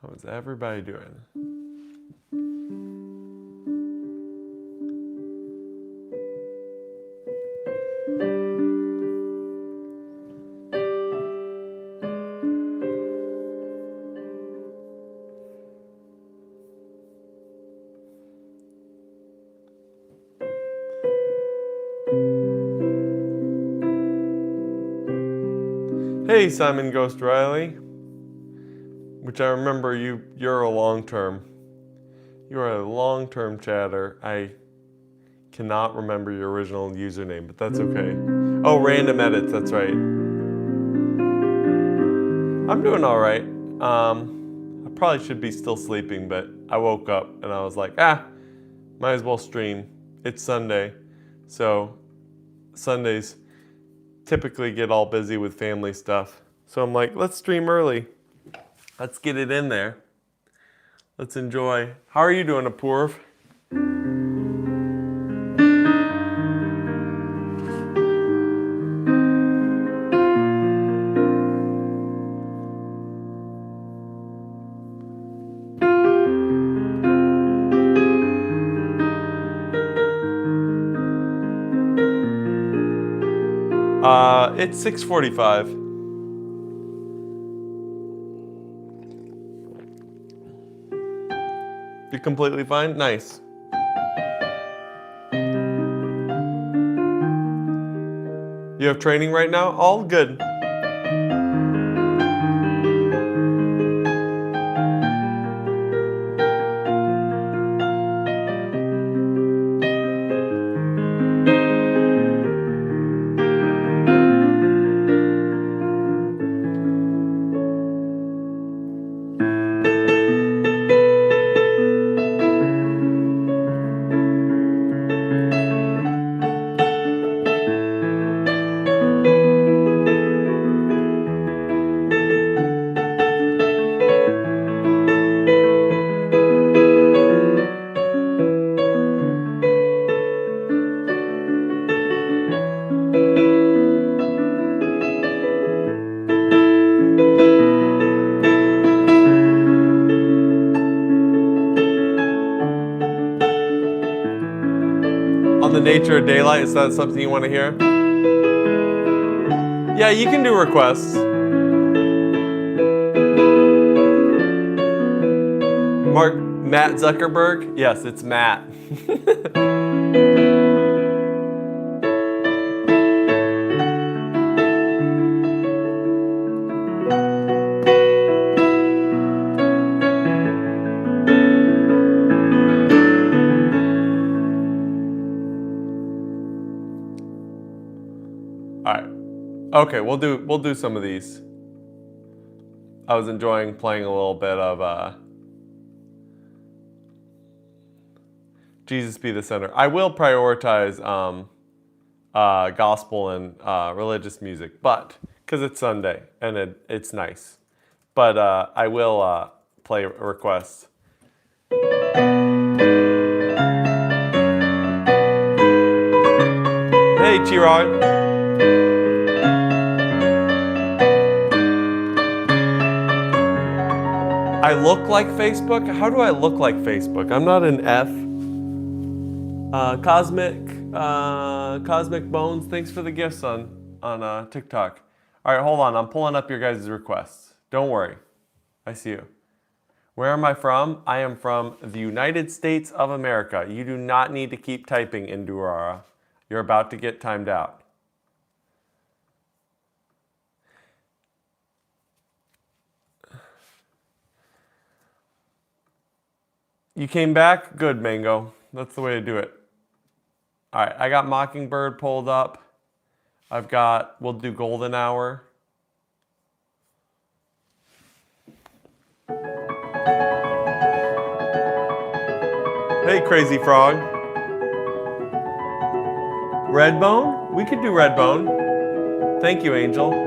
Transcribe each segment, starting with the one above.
How's everybody doing? Hey, Simon Ghost Riley, which I remember you're a long-term chatter. I cannot remember your original username, but that's okay. Oh, Random Edits, that's right. I'm doing all right. I probably should be still sleeping, but I woke up and I was like, might as well stream. It's Sunday, so Sundays typically get all busy with family stuff. So I'm like, let's stream early. Let's get it in there. Let's enjoy. How are you doing, Apurv? It's 6:45. You're completely fine? Nice. You have training right now? All good. The nature of daylight, is that something you want to hear? Yeah, you can do requests. Matt Zuckerberg? Yes, it's Matt. Okay, we'll do some of these. I was enjoying playing a little bit of Jesus Be the Center. I will prioritize gospel and religious music, but because it's Sunday and it's nice. But I will play requests. Hey, Chirag. I look like Facebook? How do I look like Facebook? I'm not an F. Cosmic Bones, thanks for the gifts on TikTok. All right, hold on. I'm pulling up your guys' requests. Don't worry. I see you. Where am I from? I am from the United States of America. You do not need to keep typing in Durara. You're about to get timed out. You came back? Good, Mango. That's the way to do it. All right, I got Mockingbird pulled up. We'll do Golden Hour. Hey, Crazy Frog. Redbone? We could do Redbone. Thank you, Angel.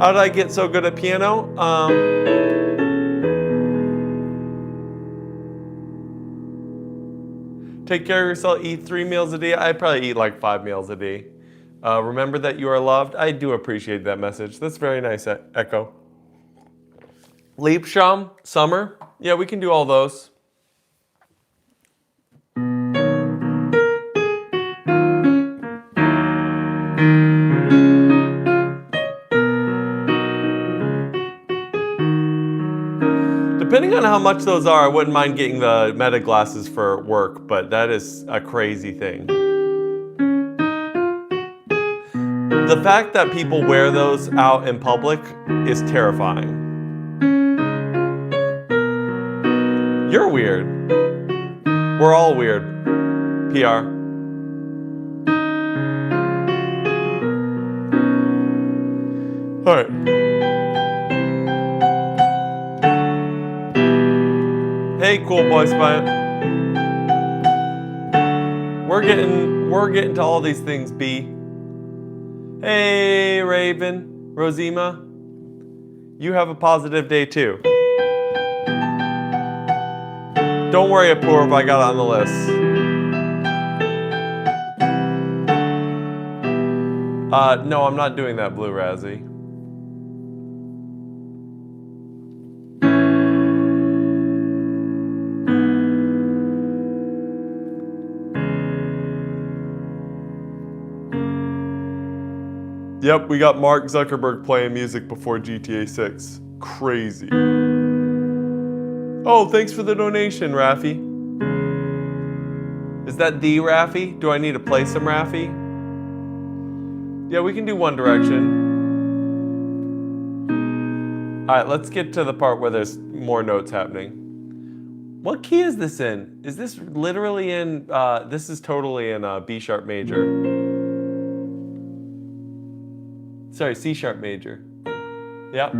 How did I get so good at piano? Take care of yourself, eat 3 meals a day. I probably eat like 5 meals a day. Remember that you are loved. I do appreciate that message. That's very nice, Echo. Liebscham, summer. Yeah, we can do all those. Depending on how much those are, I wouldn't mind getting the meta glasses for work, but that is a crazy thing. The fact that people wear those out in public is terrifying. You're weird. We're all weird. PR. All right. Hey, cool boy spy. We're getting to all these things, B. Hey, Raven, Rosima. You have a positive day too. Don't worry, Apurv, I got it on the list. No, I'm not doing that, Blue Razzie. Yep, we got Mark Zuckerberg playing music before GTA 6. Crazy. Oh, thanks for the donation, Raffy. Is that the Raffy? Do I need to play some Raffy? Yeah, we can do One Direction. All right, let's get to the part where there's more notes happening. What key is this in? Is this literally in, this is totally in B sharp major. Sorry, C sharp major. Yep.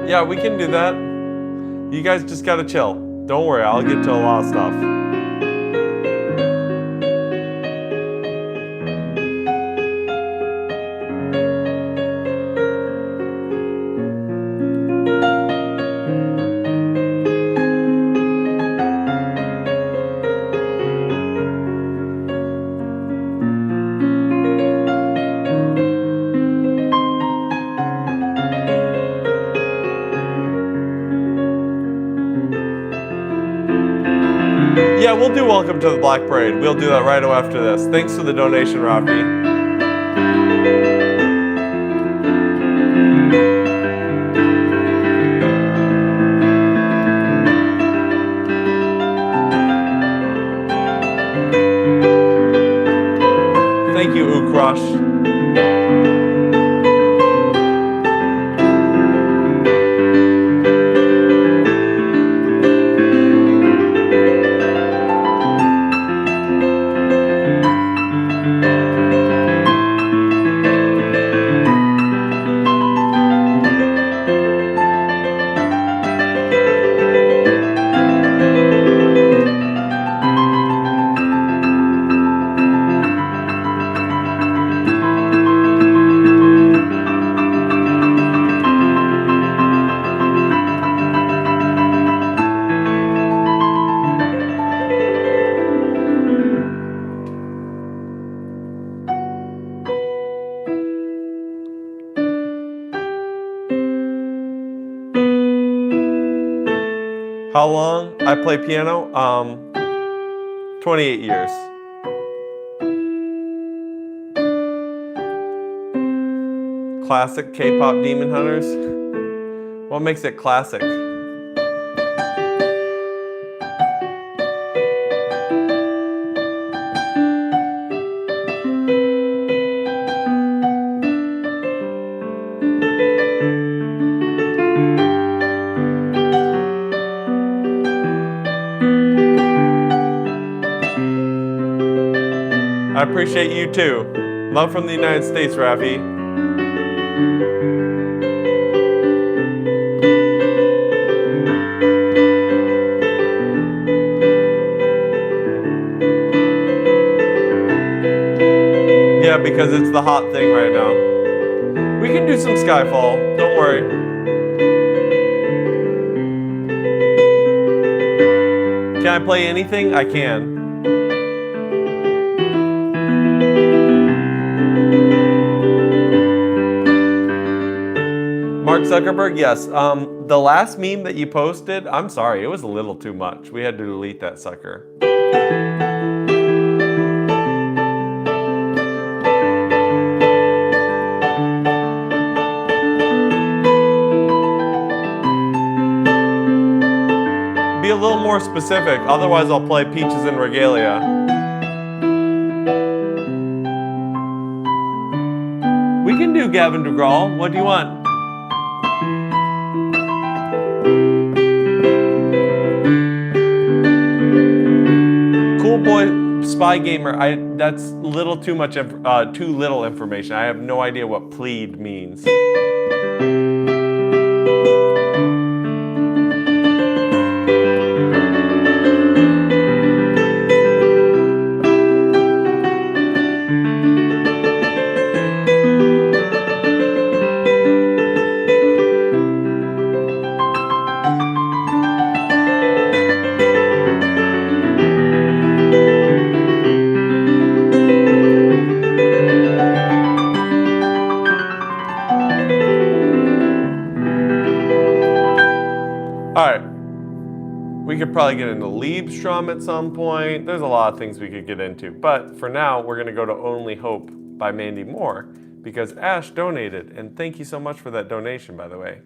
Yeah, we can do that. You guys just gotta chill. Don't worry, I'll get to a lot of stuff. Yeah, we'll do Welcome to the Black Parade. We'll do that right after this. Thanks for the donation, Rafi. Thank you, Ukrush. How long I play piano? 28 years. Classic K-pop Demon Hunters. What makes it classic? I appreciate you too. Love from the United States, Rafi. because it's the hot thing right now. We can do some Skyfall, don't worry. Can I play anything? I can. Mark Zuckerberg, yes. The last meme that you posted, I'm sorry, it was a little too much. We had to delete that sucker. Be a little more specific, otherwise I'll play Peaches and Regalia. We can do Gavin DeGraw. What do you want? Cool Boy Spy Gamer. That's little too much, too little information. I have no idea what plead means. Alright, we could probably get into Liebstrom at some point. There's a lot of things we could get into. But for now, we're going to go to Only Hope by Mandy Moore because Ash donated. And thank you so much for that donation, by the way.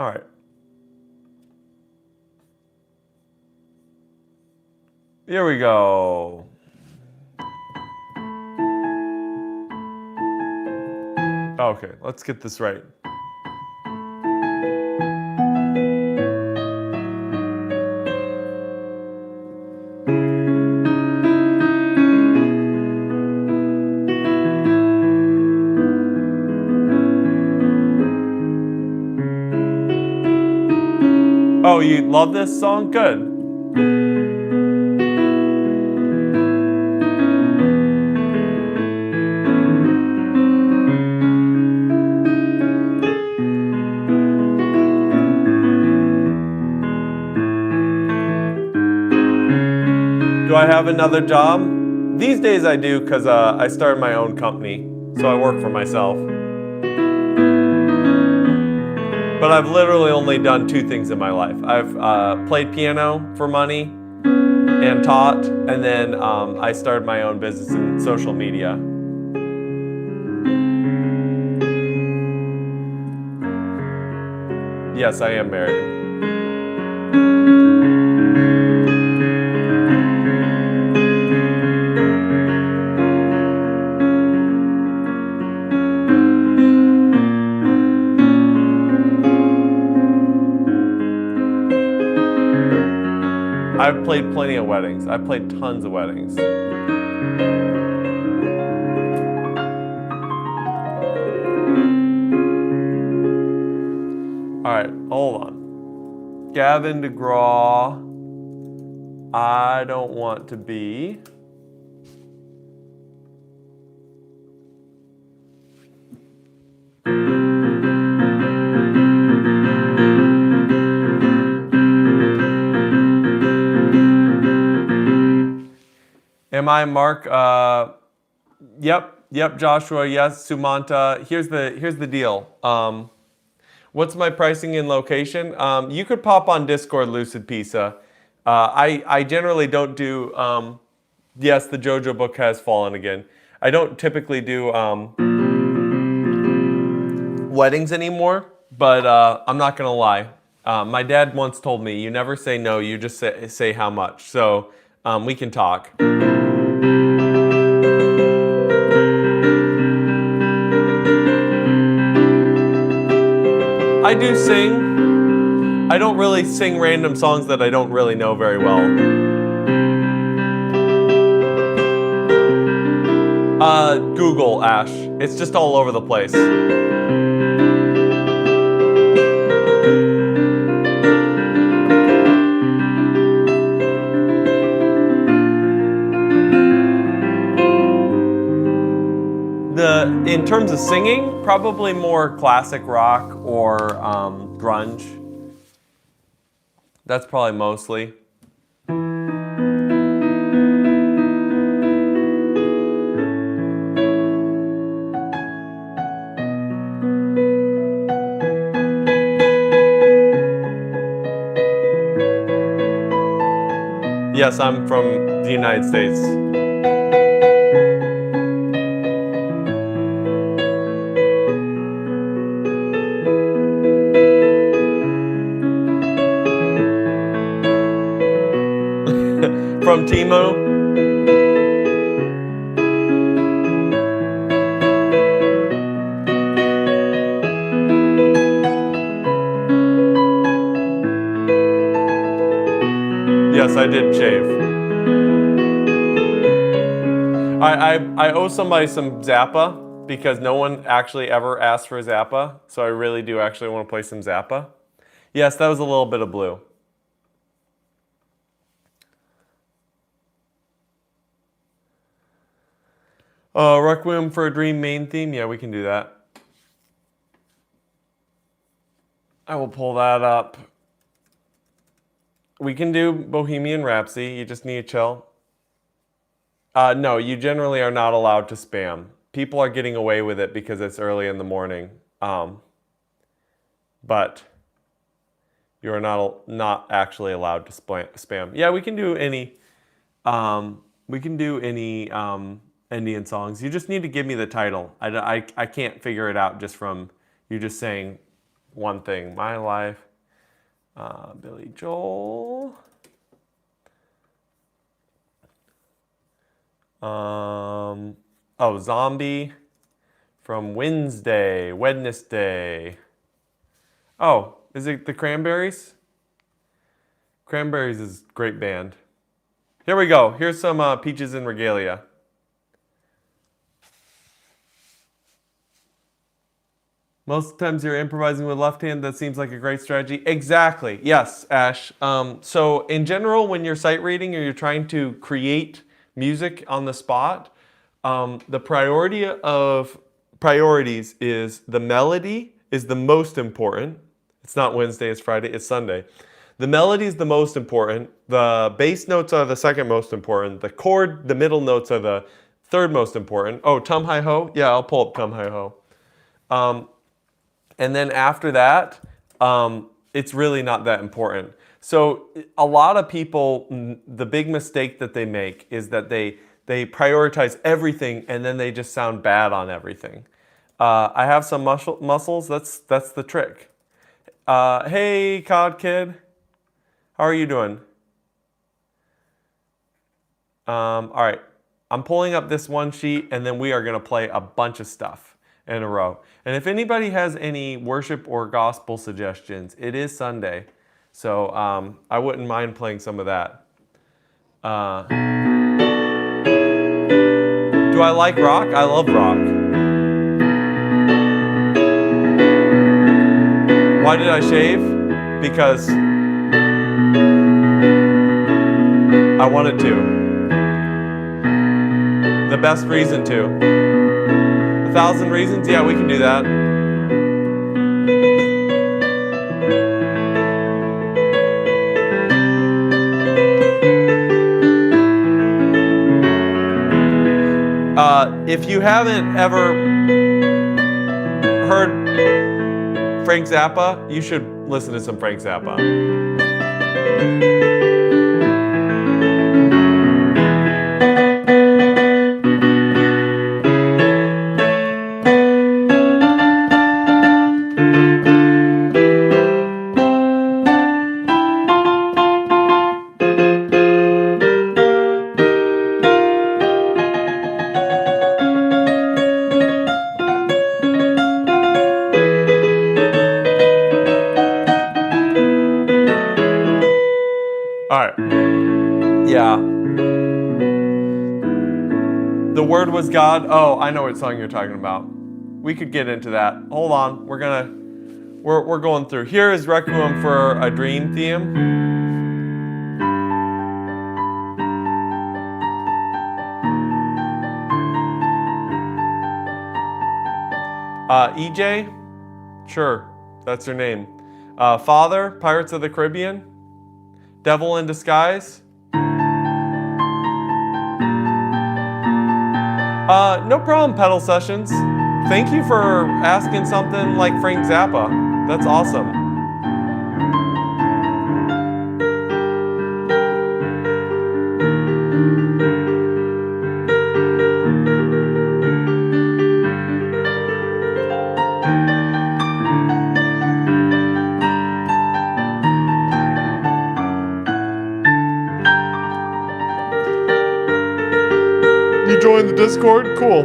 Alright. Here we go. Okay, let's get this right. Oh, you love this song? Good. Do I have another job? These days I do because I started my own company, so I work for myself. But I've literally only done two things in my life. I've played piano for money and taught, and then I started my own business in social media. Yes, I am married. I've played plenty of weddings. I've played tons of weddings. All right, hold on. Gavin DeGraw, I don't want to be. Am I Mark? Yep, Joshua, yes, Sumanta. Here's the deal. What's my pricing and location? You could pop on Discord, Lucid Pizza. I generally don't do, yes, the JoJo book has fallen again. I don't typically do weddings anymore, but I'm not gonna lie. My dad once told me, you never say no, you just say how much. So we can talk. I do sing. I don't really sing random songs that I don't really know very well. Google, Ash. It's just all over the place. In terms of singing, probably more classic rock or grunge. That's probably mostly. Yes, I'm from the United States. From Timo. Yes, I did shave. I owe somebody some Zappa because no one actually ever asked for Zappa, so I really do actually want to play some Zappa. Yes, that was a little bit of blue. Requiem for a Dream main theme? Yeah, we can do that. I will pull that up. We can do Bohemian Rhapsody. You just need to chill. No, you generally are not allowed to spam. People are getting away with it because it's early in the morning. But you are not actually allowed to spam. Yeah, we can do any. Indian songs. You just need to give me the title. I can't figure it out just from you just saying one thing. My Life, Billy Joel. Zombie from Wednesday. Oh, is it the Cranberries? Cranberries is a great band. Here we go. Here's some Peaches and Regalia. Most times you're improvising with left hand. That seems like a great strategy. Exactly. Yes, Ash. So in general, when you're sight reading or you're trying to create music on the spot, the priority of priorities is the melody is the most important. It's not Wednesday, it's Friday, it's Sunday. The melody is the most important. The bass notes are the second most important. The chord, the middle notes are the third most important. Oh, Tum Hi Ho? Yeah, I'll pull up Tum Hi Ho. And then after that, it's really not that important. So a lot of people, the big mistake that they make is that they prioritize everything and then they just sound bad on everything. I have some muscles. That's the trick. Hey, Cod Kid. How are you doing? All right. I'm pulling up this one sheet and then we are going to play a bunch of stuff in a row. And if anybody has any worship or gospel suggestions, it is Sunday. So I wouldn't mind playing some of that. Do I like rock? I love rock. Why did I shave? Because I wanted to. The best reason to. 1,000 reasons? Yeah, we can do that. If you haven't ever heard Frank Zappa, you should listen to some Frank Zappa. The Word was God. Oh, I know what song you're talking about. We could get into that. Hold on. We're going through. Here is Requiem for a Dream theme. EJ? Sure, that's her name. Father, Pirates of the Caribbean? Devil in Disguise? No problem, Pedal Sessions. Thank you for asking something like Frank Zappa. That's awesome. You joined the Discord? Cool.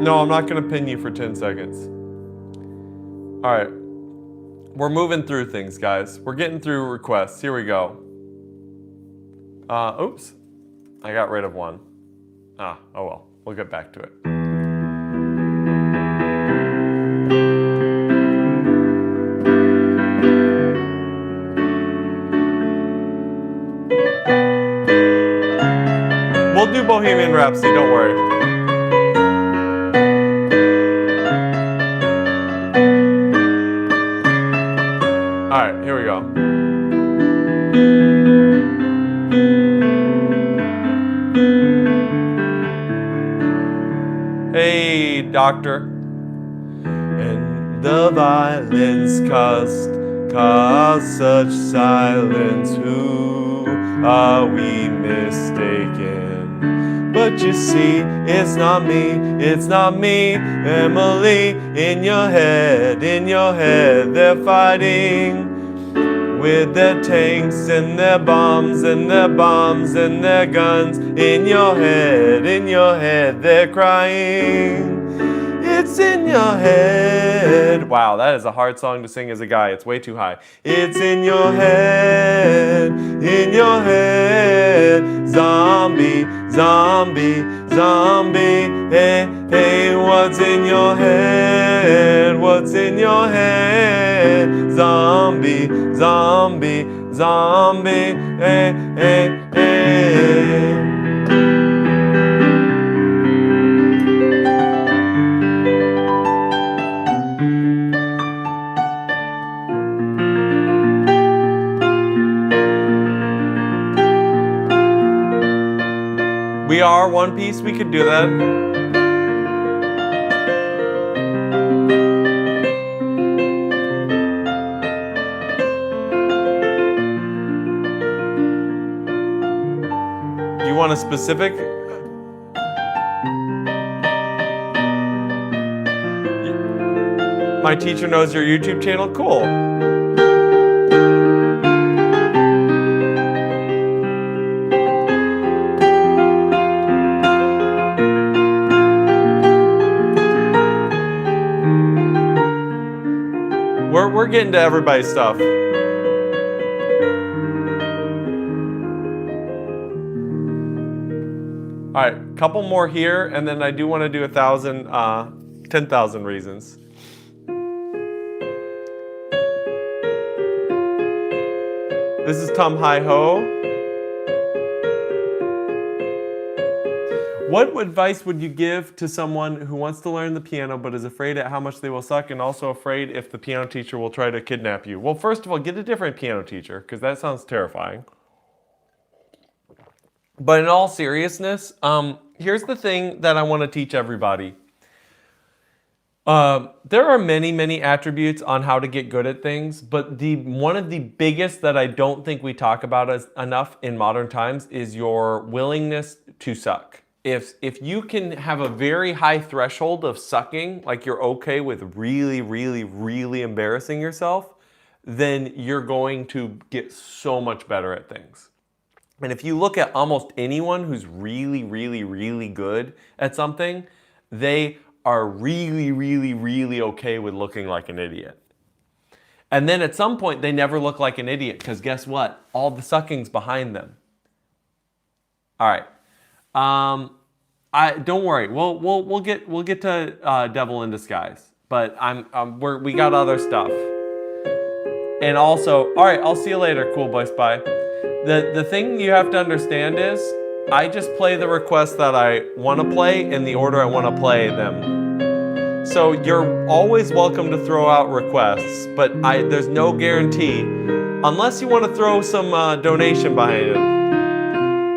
No, I'm not going to pin you for 10 seconds. All right. We're moving through things, guys. We're getting through requests. Here we go. Oops. I got rid of one. Oh well. We'll get back to it. We'll do Bohemian Rhapsody, don't worry. All right, here we go. Hey, doctor. And the violence caused such silence. Who are we mistaken? But you see, it's not me, Emily. In your head, they're fighting with their tanks and their bombs and their guns. In your head, they're crying. It's in your head. Wow, that is a hard song to sing as a guy. It's way too high. It's in your head, zombie, zombie, zombie. Hey, hey, what's in your head? What's in your head? Zombie, zombie, zombie. Hey, hey, hey. We are One Piece, we could do that. Do you want a specific? My teacher knows your YouTube channel? Cool. We're getting to everybody's stuff. All right, couple more here, and then I do want to do 10,000 reasons. This is Tum Hi Ho. What advice would you give to someone who wants to learn the piano but is afraid at how much they will suck and also afraid if the piano teacher will try to kidnap you? Well, first of all, get a different piano teacher because that sounds terrifying. But in all seriousness, here's the thing that I want to teach everybody. There are many, many attributes on how to get good at things, but one of the biggest that I don't think we talk about enough in modern times is your willingness to suck. If you can have a very high threshold of sucking, like you're okay with really, really, really embarrassing yourself, then you're going to get so much better at things. And if you look at almost anyone who's really, really, really good at something, they are really, really, really okay with looking like an idiot. And then at some point, they never look like an idiot because guess what? All the sucking's behind them. All right. Don't worry. We'll get to Devil in Disguise, but we got other stuff. And also, all right. I'll see you later. Cool boys. Bye. The thing you have to understand is, I just play the requests that I want to play in the order I want to play them. So you're always welcome to throw out requests, but there's no guarantee, unless you want to throw some donation behind it.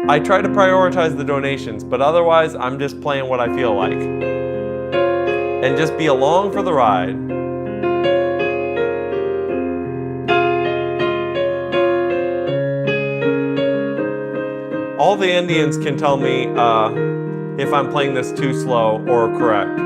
I try to prioritize the donations, but otherwise I'm just playing what I feel like. And just be along for the ride. All the Indians can tell me if I'm playing this too slow or correct.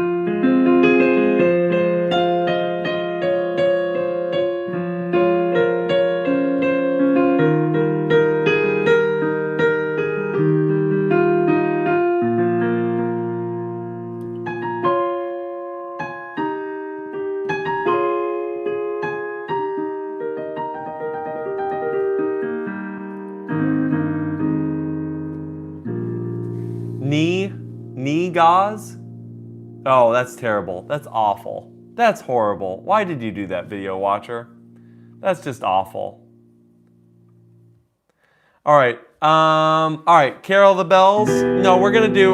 Knee gauze? Oh, that's terrible. That's awful. That's horrible. Why did you do that, video watcher? That's just awful. All right. All right. Carol the Bells. No, we're gonna do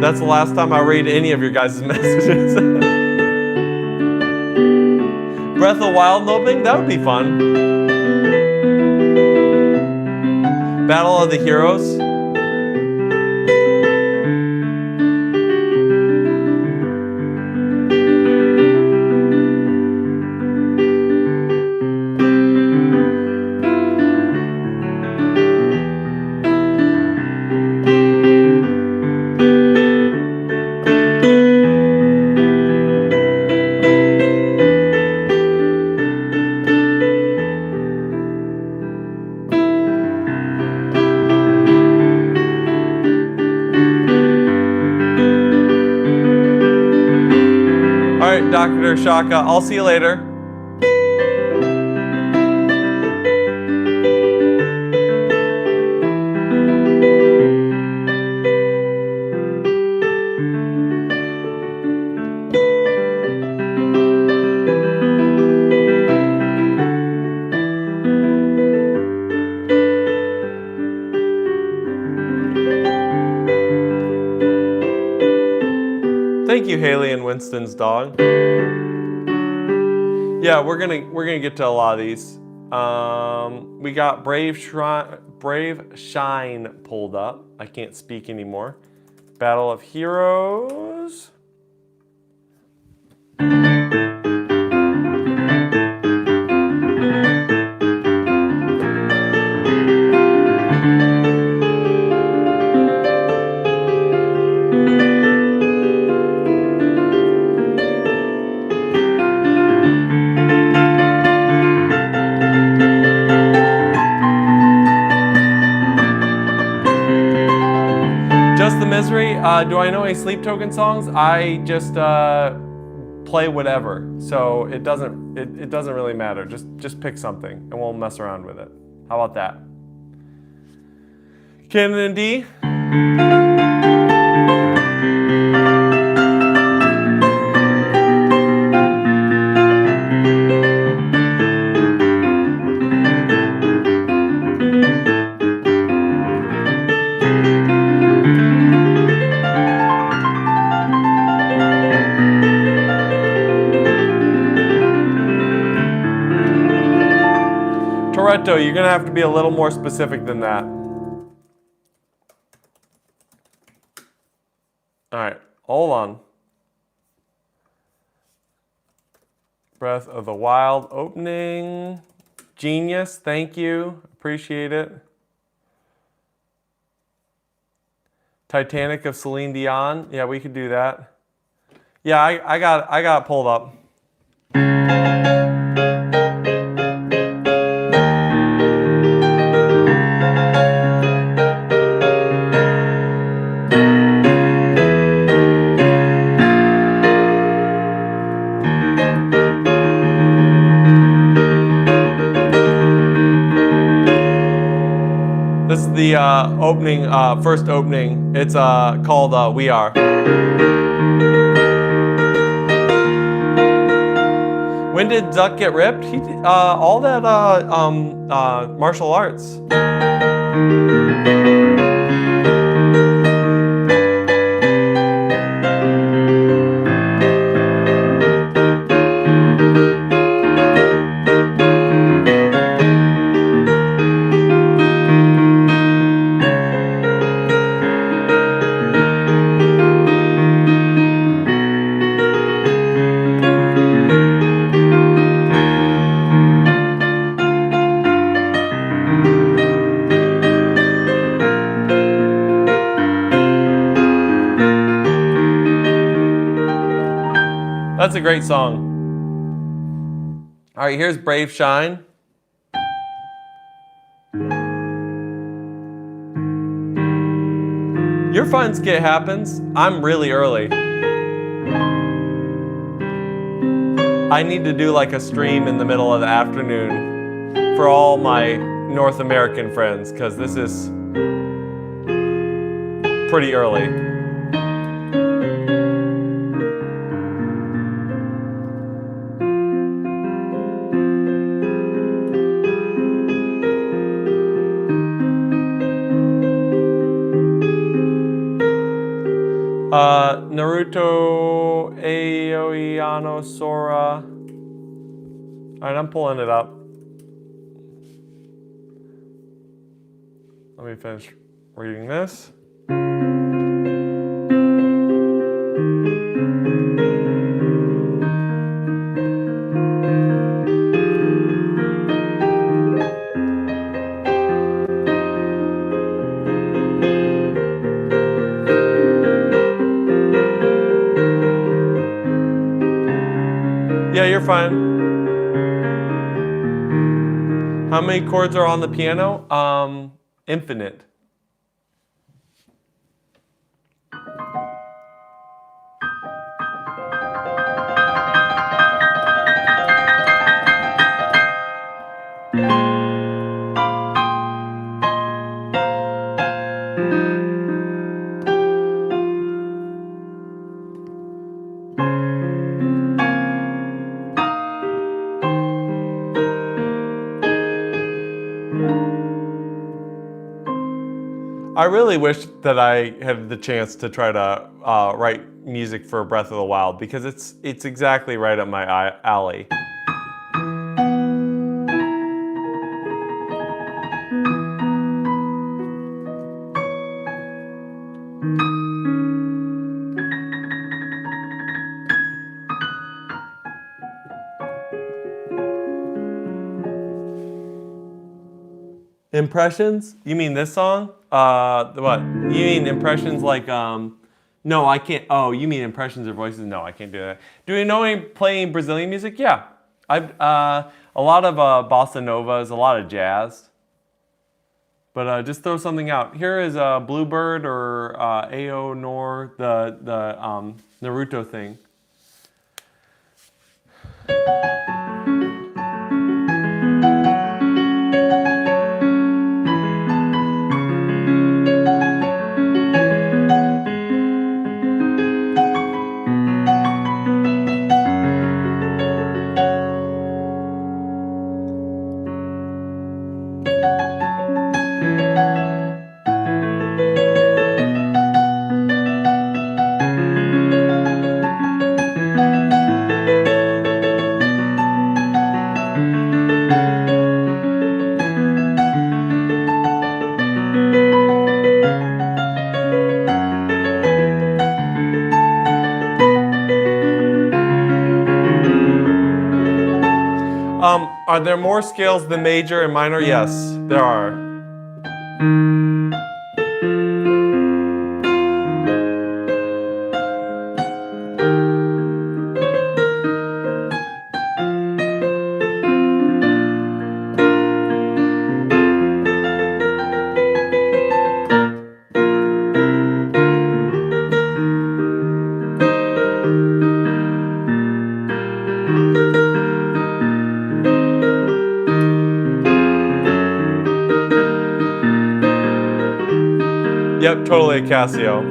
That's the last time I read any of your guys' messages. Breath of the Wild opening? That would be fun. Battle of the Heroes. Dr. Shaka, I'll see you later. Thank you, Haley and Winston's dog. Yeah, we're gonna get to a lot of these. We got Brave Shine pulled up. I can't speak anymore. Battle of Heroes. Just the Misery. Do I know any Sleep Token songs? I just play whatever, so it doesn't really matter. Just pick something, and we'll mess around with it. How about that? Canon in D. Toretto, you're gonna have to be a little more specific than that. All right, hold on. Breath of the Wild opening. Genius, thank you, appreciate it. Titanic of Celine Dion, yeah, we could do that. Yeah, I got it pulled up. This is the opening, first opening. It's called We Are. When did Zuck get ripped? He did, all that martial arts. That's a great song. All right, here's Brave Shine. Your fun skit happens. I'm really early. I need to do like a stream in the middle of the afternoon for all my North American friends, because this is pretty early. Naruto Aoiano Sora. All right, I'm pulling it up. Let me finish reading this. Yeah, you're fine. How many chords are on the piano? Infinite. I really wish that I had the chance to try to write music for Breath of the Wild, because it's exactly right up my alley. Impressions? You mean this song? What? You mean impressions like, no, I can't. Oh, you mean impressions or voices? No, I can't do that. Do you know any playing Brazilian music? Yeah. I've, a lot of bossa novas, a lot of jazz. But just throw something out. Here is Bluebird or Ao Nor, the Naruto thing. Are there more scales than major and minor? Yes, there are. Yep, totally a Casio.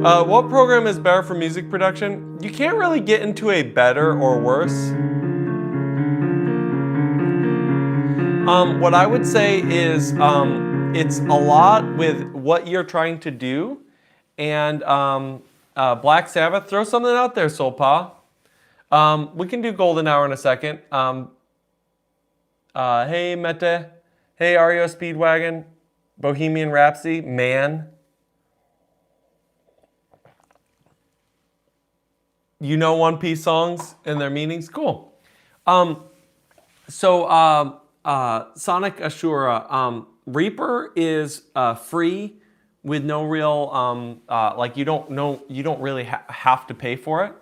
What program is better for music production? You can't really get into a better or worse. What I would say is it's a lot with what you're trying to do. And Black Sabbath, throw something out there, Soul Pa. We can do Golden Hour in a second. Hey, Mete. Hey, REO Speedwagon. Bohemian Rhapsody. Man. You know One Piece songs and their meanings? Cool. Sonic Ashura. Reaper is free with no real, like you don't really have to pay for it.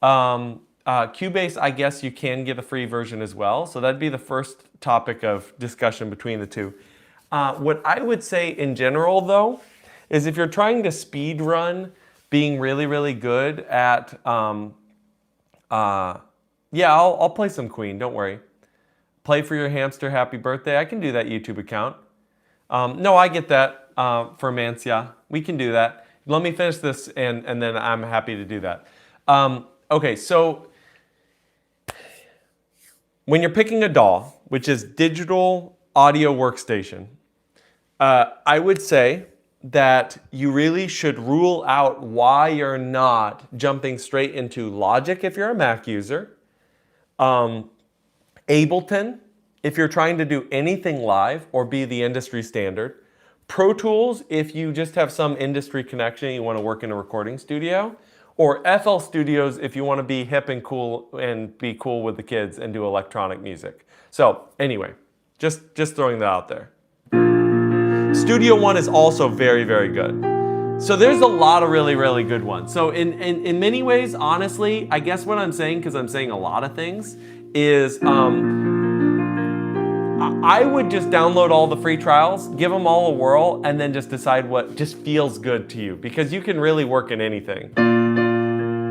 Cubase, I guess you can get a free version as well. So that'd be the first topic of discussion between the two. What I would say in general, though, is if you're trying to speed run being really, really good at, yeah, I'll play some Queen, don't worry. Play for your hamster, happy birthday. I can do that YouTube account. No, I get that for Mancia. We can do that. Let me finish this and then I'm happy to do that. Okay, so when you're picking a DAW, which is digital audio workstation, I would say that you really should rule out why you're not jumping straight into Logic if you're a Mac user, Ableton if you're trying to do anything live or be the industry standard, Pro Tools if you just have some industry connection and you want to work in a recording studio, or FL Studios if you want to be hip and cool and be cool with the kids and do electronic music. So anyway, just throwing that out there. Studio One is also very, very good. So there's a lot of really, really good ones. So in many ways, honestly, I guess what I'm saying, because I'm saying a lot of things, is I would just download all the free trials, give them all a whirl, and then just decide what just feels good to you, because you can really work in anything.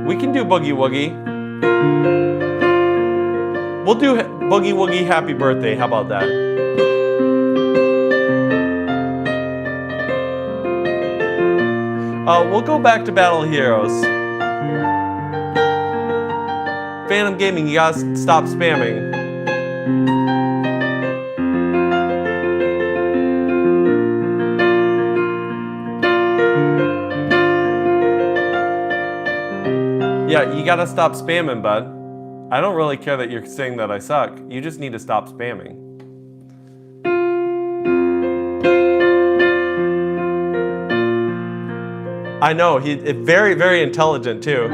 We can do Boogie Woogie. We'll do Boogie Woogie Happy Birthday. How about that? We'll go back to Battle of Heroes. Phantom Gaming, you gotta stop spamming. Yeah, you gotta stop spamming, bud. I don't really care that you're saying that I suck. You just need to stop spamming. I know, he's very, very intelligent too.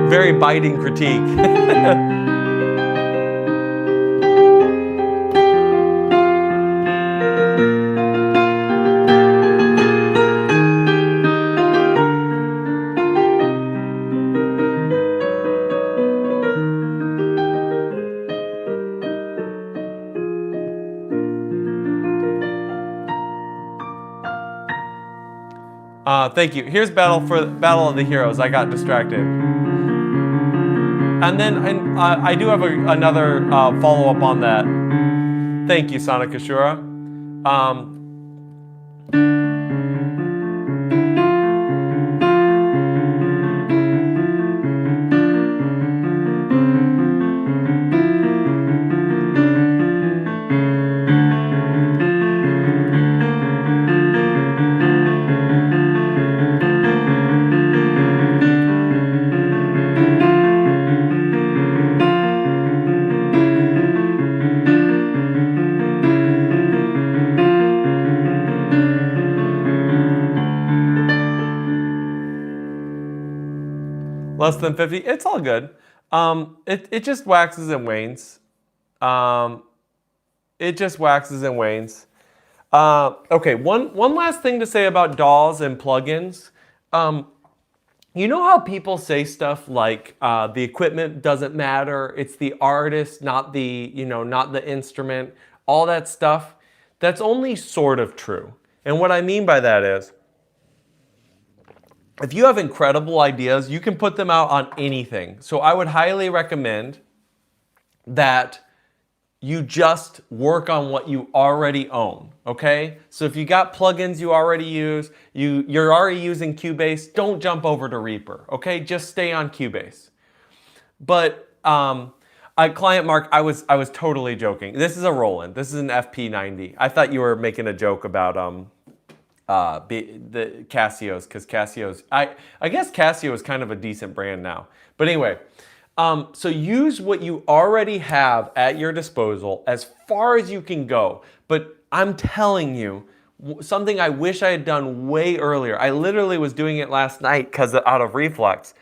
Very biting critique. Thank you. Here's Battle of the Heroes. I got distracted. And then I do have another follow-up on that. Thank you, Sonic Ashura. Less than 50, it's all good. It just waxes and wanes. It just waxes and wanes. Okay, one last thing to say about DAWs and plugins. You know how people say stuff like the equipment doesn't matter, it's the artist, not the, not the instrument, all that stuff? That's only sort of true. And what I mean by that is, if you have incredible ideas, you can put them out on anything. So I would highly recommend that you just work on what you already own, okay? So if you got plugins you already use, you're already using Cubase, don't jump over to Reaper, okay? Just stay on Cubase. But client Mark, I was totally joking. This is a Roland. This is an FP90. I thought you were making a joke about the Casios, because Casios, I guess Casio is kind of a decent brand now. But anyway, so use what you already have at your disposal as far as you can go. But I'm telling you, something I wish I had done way earlier. I literally was doing it last night because out of reflex.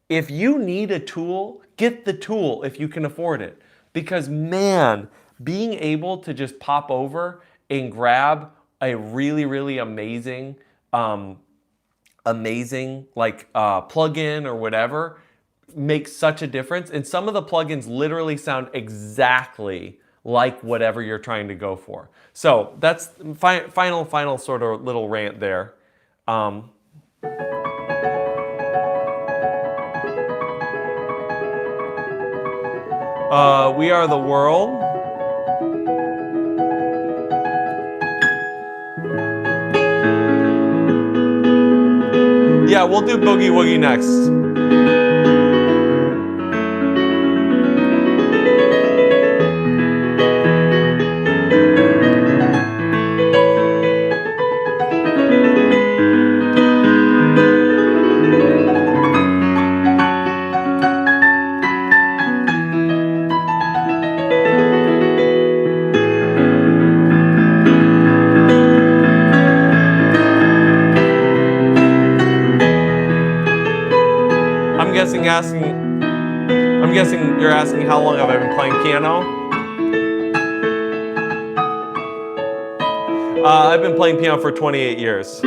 If you need a tool, get the tool if you can afford it. Because man, being able to just pop over and grab a really, really amazing, plugin or whatever makes such a difference. And some of the plugins literally sound exactly like whatever you're trying to go for. So that's final sort of little rant there. We Are the World. Yeah, we'll do Boogie Woogie next. I'm guessing you're asking how long have I been playing piano? I've been playing piano for 28 years.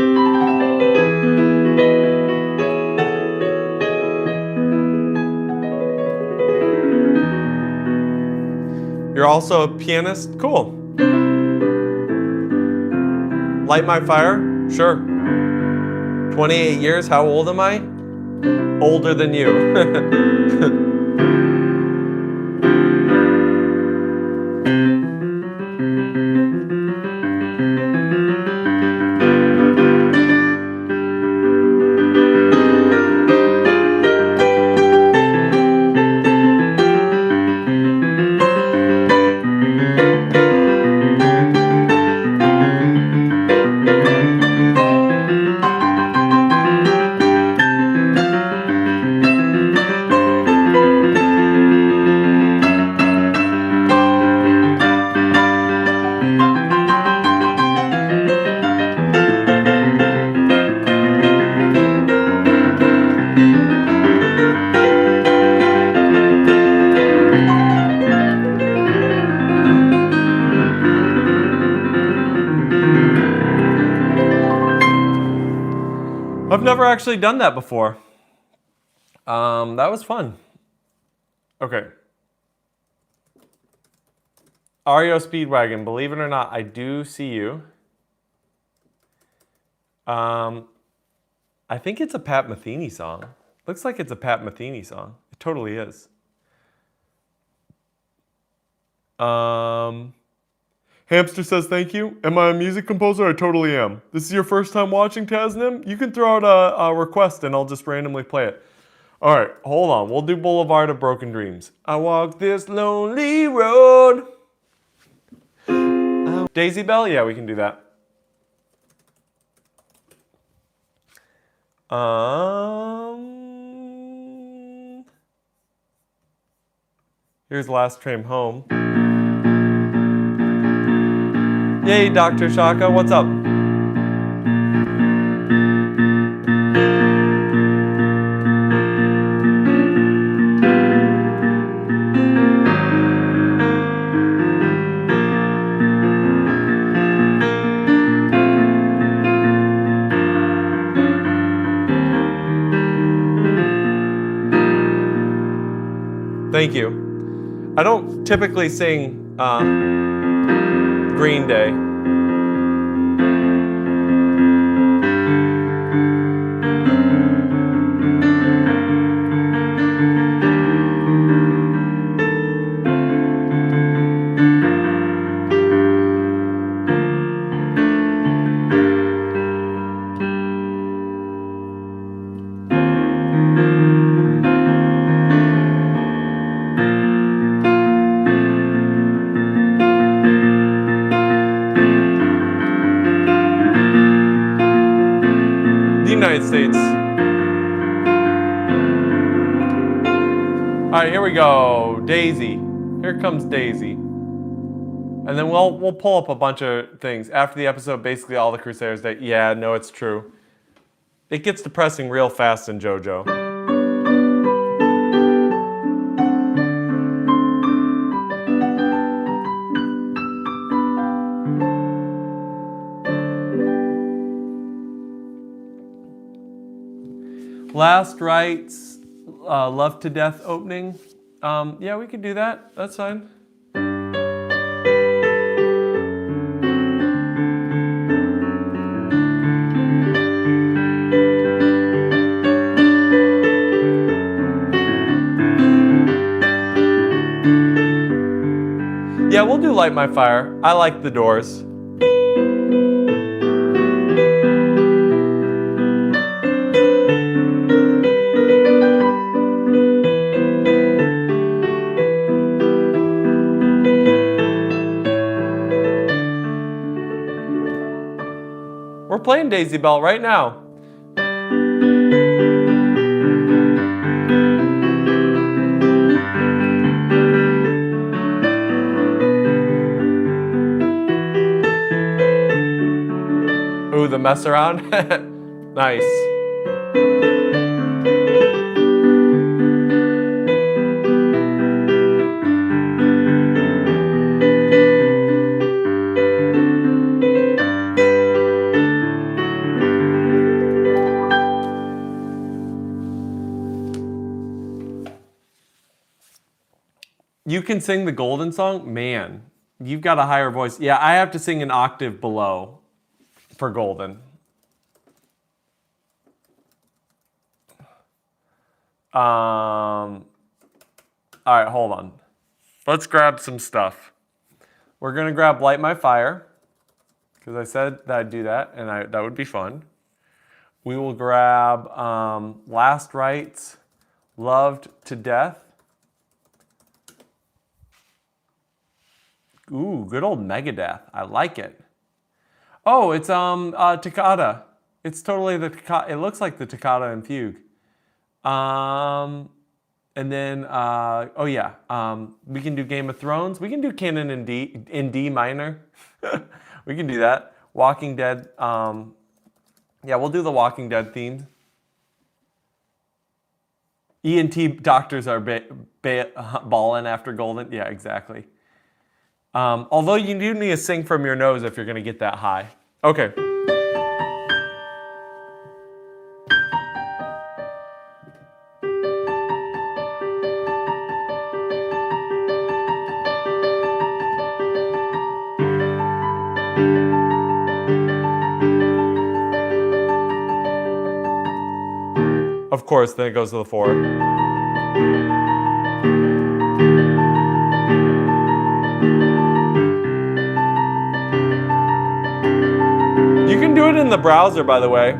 You're also a pianist? Cool. Light my fire? Sure. 28 years, how old am I? Older than you. I've never actually done that before. That was fun. Okay. REO Speedwagon, believe it or not, I do see you. I think it's a Pat Metheny song. Looks like it's a Pat Metheny song. It totally is. Hamster says thank you. Am I a music composer? I totally am. This is your first time watching Tasnim? You can throw out a request and I'll just randomly play it. All right, hold on. We'll do Boulevard of Broken Dreams. I walk this lonely road. Daisy Bell? Yeah, we can do that. Here's Last Train Home. Yay, Dr. Shaka, what's up? Thank you. I don't typically sing Green Day. United States. All right, here we go. Daisy. Here comes Daisy. And then we'll pull up a bunch of things. After the episode, basically all the Crusaders that, yeah, no, it's true. It gets depressing real fast in JoJo. Last Rites, Love to Death opening. Yeah, we could do that. That's fine. Yeah, we'll do Light My Fire. I like the Doors. We're playing Daisy Bell right now. Ooh, the mess around. Nice. You can sing the Golden Song? Man, you've got a higher voice. Yeah, I have to sing an octave below for Golden. All right, hold on. Let's grab some stuff. We're gonna grab Light My Fire, because I said that I'd do that, and that would be fun. We will grab Last Rites, Loved to Death. Ooh, good old Megadeth. I like it. Oh, it's Toccata. It's totally the Toccata. It looks like the Toccata and Fugue. And then oh yeah, we can do Game of Thrones. We can do Canon in D minor. We can do that. Walking Dead. Yeah, we'll do the Walking Dead theme. ENT doctors are balling after Golden. Yeah, exactly. Although you do need to sing from your nose if you're going to get that high. Okay. Of course, then it goes to the 4. You can do it in the browser, by the way.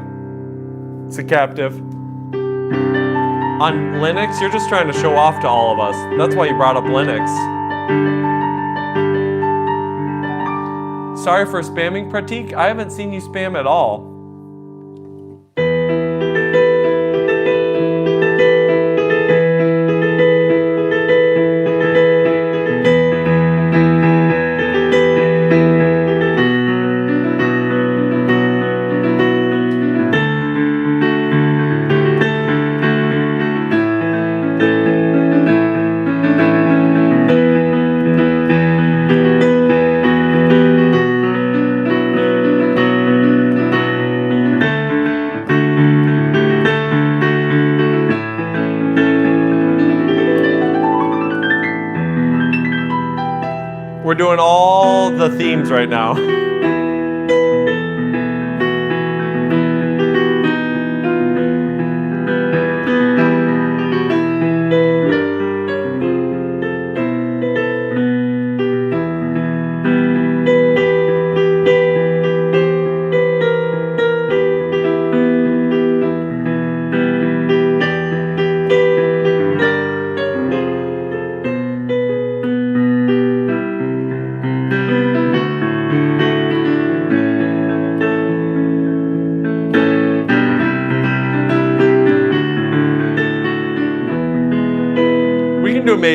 It's a captive. On Linux, you're just trying to show off to all of us. That's why you brought up Linux. Sorry for spamming, Pratik. I haven't seen you spam at all. We're doing all the themes right now.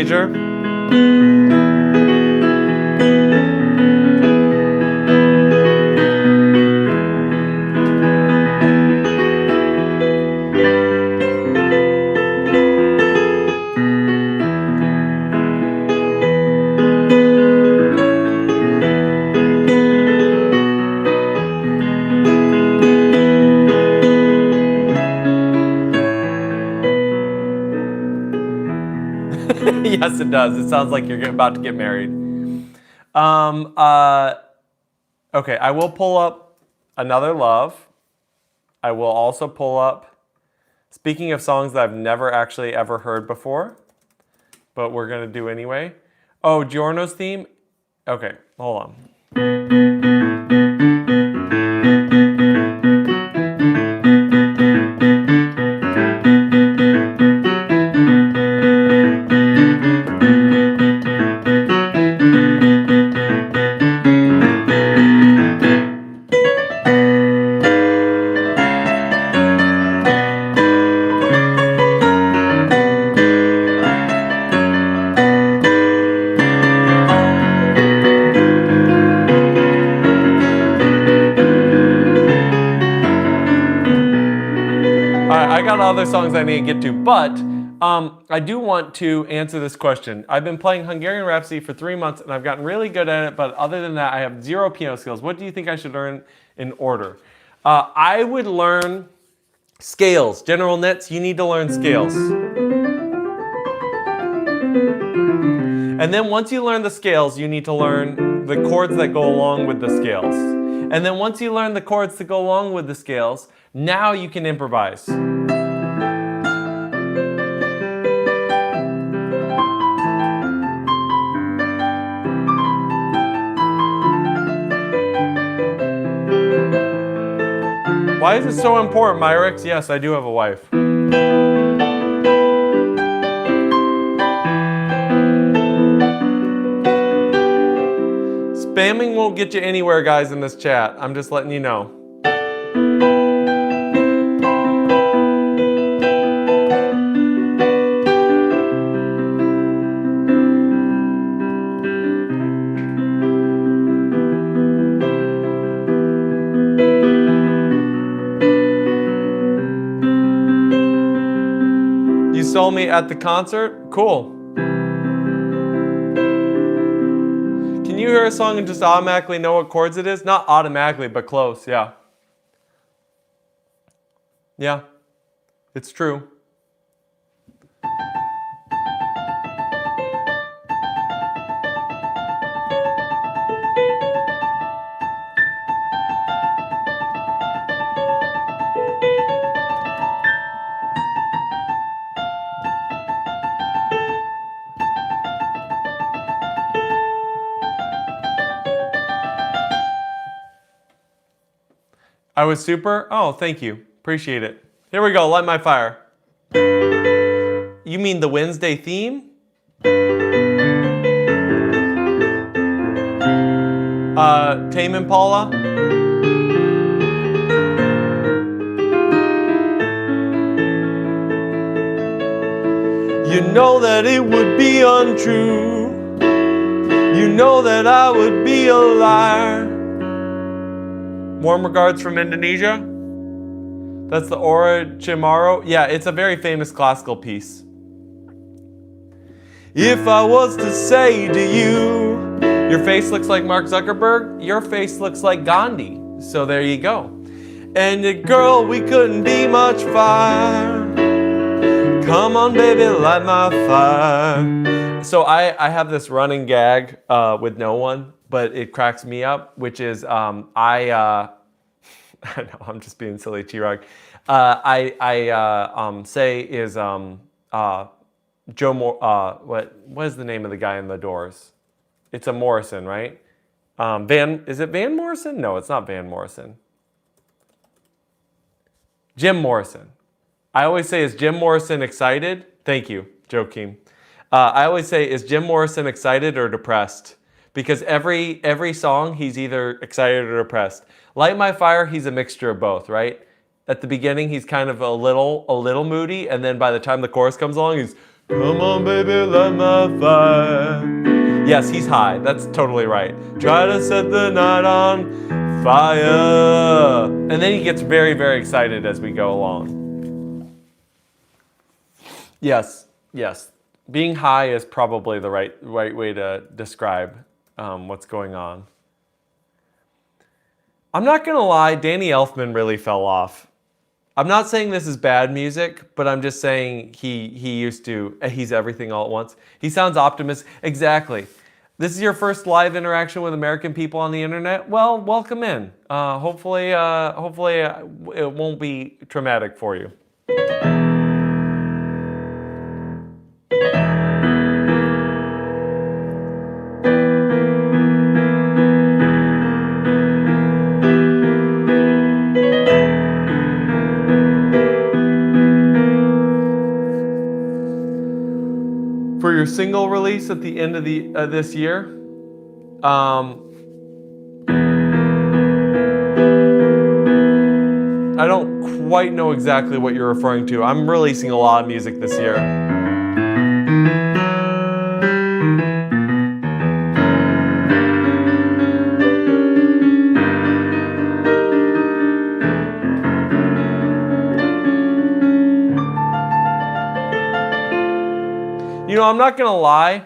major. Yes, it does. It sounds like you're about to get married. Okay, I will pull up Another Love. I will also pull up, speaking of songs that I've never actually ever heard before, but we're going to do anyway. Oh, Giorno's theme? Okay, hold on. I got other songs I need to get to, but I do want to answer this question. I've been playing Hungarian Rhapsody for 3 months, and I've gotten really good at it, but other than that, I have 0 piano skills. What do you think I should learn in order? I would learn scales. General nets, you need to learn scales. And then once you learn the scales, you need to learn the chords that go along with the scales. And then once you learn the chords that go along with the scales, now you can improvise. Why is it so important, Myrix? Yes, I do have a wife. Spamming won't get you anywhere, guys, in this chat. I'm just letting you know. You saw me at the concert? Cool. Can you hear a song and just automatically know what chords it is? Not automatically, but close, yeah. Yeah, it's true. I was super? Oh, thank you. Appreciate it. Here we go, Light My Fire. You mean the Wednesday theme? Tame Impala? You know that it would be untrue. You know that I would be a liar. Warm regards from Indonesia. That's the Ora Cimaro. Yeah, it's a very famous classical piece. If I was to say to you, your face looks like Mark Zuckerberg, your face looks like Gandhi. So there you go. And girl, we couldn't be much fire. Come on, baby, light my fire. So I have this running gag with no one, but it cracks me up, which is I know I'm just being silly, T-Rog. I say is what is the name of the guy in the Doors? It's a Morrison, right? Is it Van Morrison? No, it's not Van Morrison. Jim Morrison. I always say, is Jim Morrison excited? Thank you, Joakim. I always say, is Jim Morrison excited or depressed? Because every song, he's either excited or depressed. Light My Fire, he's a mixture of both, right? At the beginning, he's kind of a little moody, and then by the time the chorus comes along, he's Come on, baby, light my fire. Yes, he's high. That's totally right. Try to set the night on fire. And then he gets very, very excited as we go along. Yes, yes. Being high is probably the right way to describe what's going on. I'm not going to lie, Danny Elfman really fell off. I'm not saying this is bad music, but I'm just saying he's everything all at once. He sounds optimistic. Exactly. This is your first live interaction with American people on the internet? Well, welcome in. Hopefully it won't be traumatic for you. For your single release at the end of this year, I don't quite know exactly what you're referring to. I'm releasing a lot of music this year. You know, I'm not gonna lie.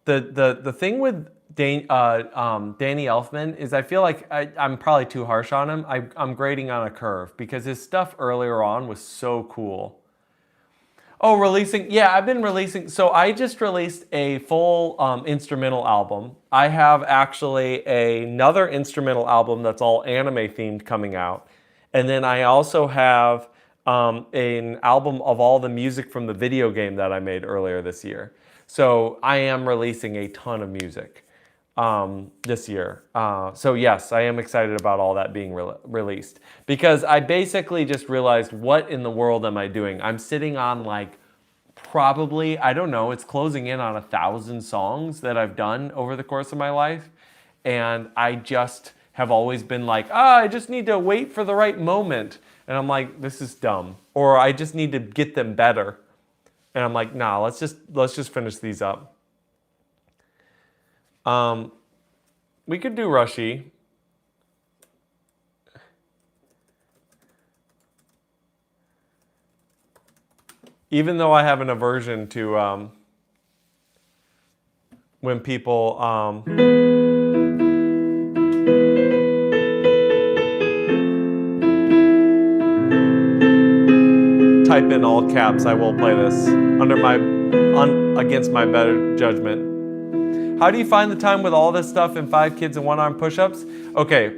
The thing with Danny Elfman is I feel like I'm probably too harsh on him. I'm grading on a curve because his stuff earlier on was so cool. Oh, releasing. Yeah, I've been releasing. So I just released a full instrumental album. I have actually another instrumental album that's all anime themed coming out. And then I also have an album of all the music from the video game that I made earlier this year. So I am releasing a ton of music this year. So yes, I am excited about all that being released because I basically just realized, what in the world am I doing? I'm sitting on like probably, I don't know, it's closing in on 1,000 songs that I've done over the course of my life. And I just have always been like, I just need to wait for the right moment. And I'm like, this is dumb. Or I just need to get them better. And I'm like, nah, let's just finish these up. We could do Rushy. Even though I have an aversion to when people type in all caps, I will play this against my better judgment. How do you find the time with all this stuff and 5 kids and 1-arm push-ups? Okay.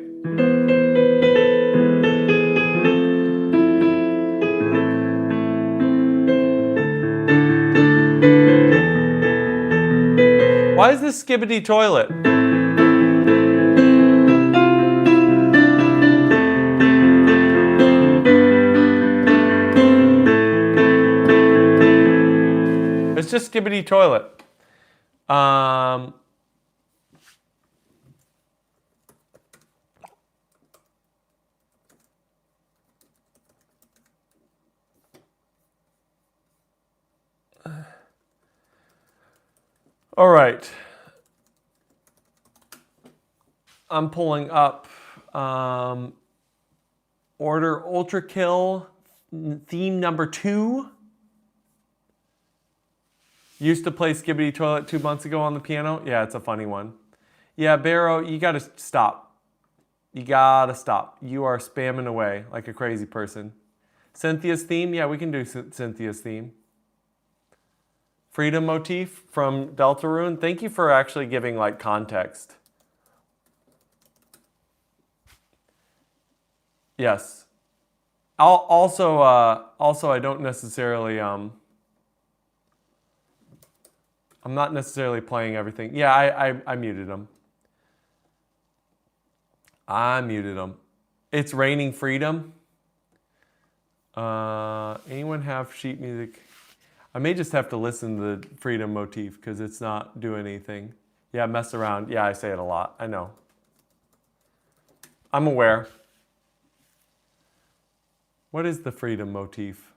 Why is this skibbity toilet? It's just skibbity toilet. All right. I'm pulling up Order Ultra Kill theme number 2. Used to play Skibbity Toilet 2 months ago on the piano. Yeah, it's a funny one. Yeah, Barrow, you gotta stop. You gotta stop. You are spamming away like a crazy person. Cynthia's theme? Yeah, we can do Cynthia's theme. Freedom motif from Deltarune. Thank you for actually giving like context. Yes. Also, I don't necessarily I'm not necessarily playing everything. Yeah, I muted them. I muted them. It's raining freedom. Anyone have sheet music? I may just have to listen to the freedom motif because it's not doing anything. Yeah, mess around. Yeah, I say it a lot. I know. I'm aware. What is the freedom motif?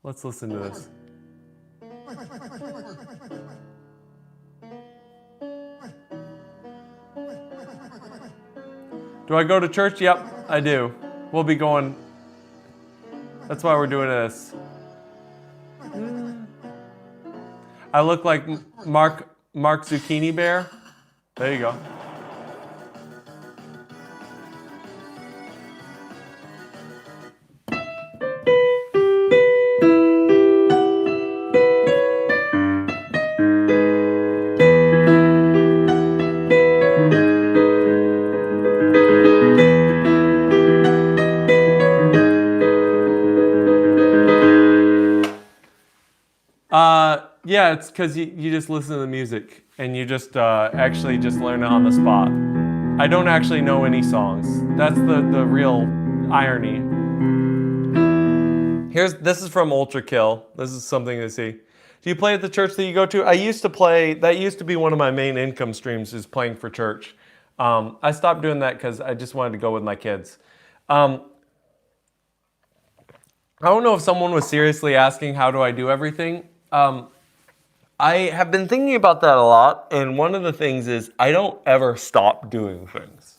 Let's listen to this. Do I go to church? Yep, I do. We'll be going. That's why we're doing this. I look like Mark Zucchini Bear. There you go. Yeah, it's because you just listen to the music and you just actually just learn it on the spot. I don't actually know any songs. That's the real irony. This is from Ultra Kill. This is something to see. Do you play at the church that you go to? I used to play. That used to be one of my main income streams, is playing for church. I stopped doing that because I just wanted to go with my kids. I don't know if someone was seriously asking how do I do everything. I have been thinking about that a lot, and one of the things is I don't ever stop doing things.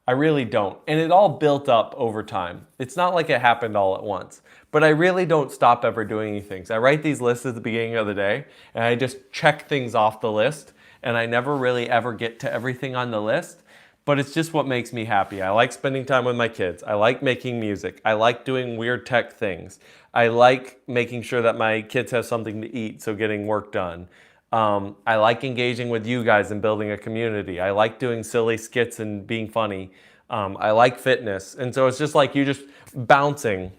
I really don't. And it all built up over time. It's not like it happened all at once. But I really don't stop ever doing anything. I write these lists at the beginning of the day, and I just check things off the list, and I never really ever get to everything on the list. But it's just what makes me happy. I like spending time with my kids. I like making music. I like doing weird tech things. I like making sure that my kids have something to eat, so getting work done. I like engaging with you guys and building a community. I like doing silly skits and being funny. I like fitness. And so it's just like you just bouncing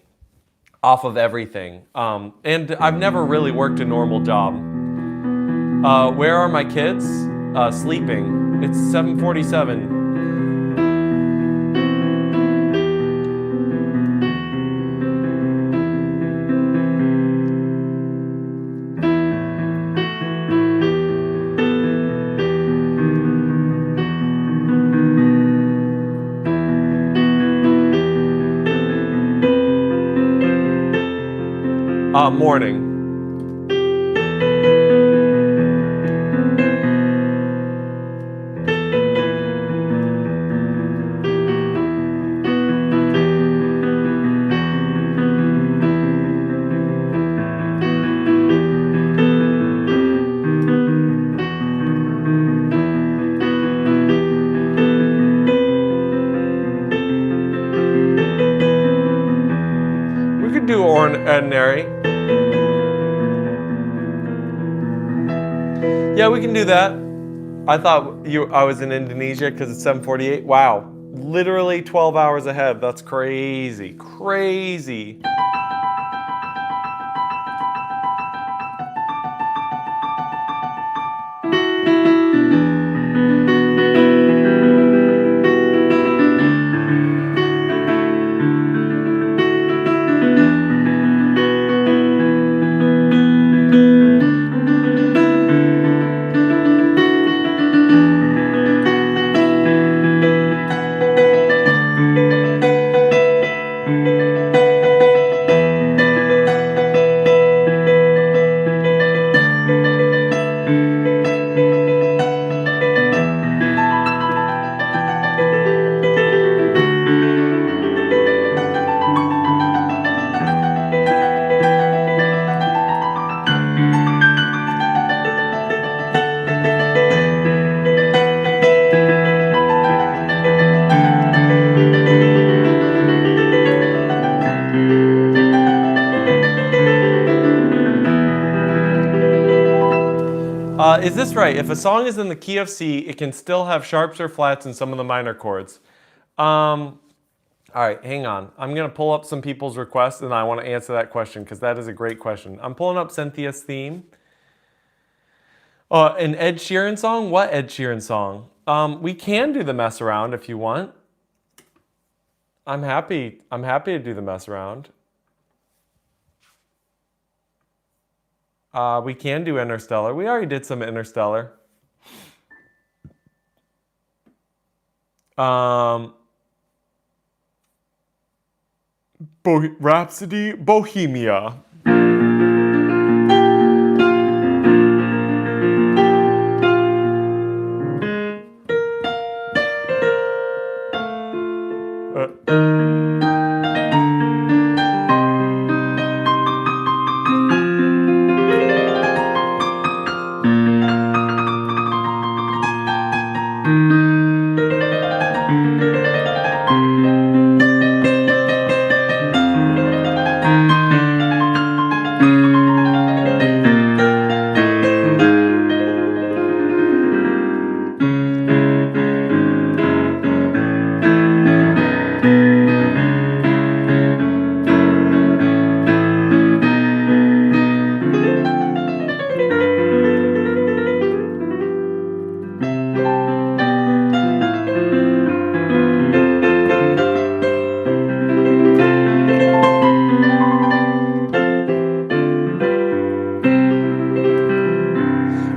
off of everything. And I've never really worked a normal job. Where are my kids? Sleeping. It's 7:47. Morning. We could do ordinary. Yeah, we can do that. I thought I was in Indonesia because it's 7:48. Wow, literally 12 hours ahead. That's crazy, crazy. Is this right? If a song is in the key of C, it can still have sharps or flats in some of the minor chords. All right, hang on. I'm going to pull up some people's requests, and I want to answer that question because that is a great question. I'm pulling up Cynthia's theme. An Ed Sheeran song? What Ed Sheeran song? We can do the mess around if you want. I'm happy to do the mess around. We can do Interstellar. We already did some Interstellar. Rhapsody Bohemia.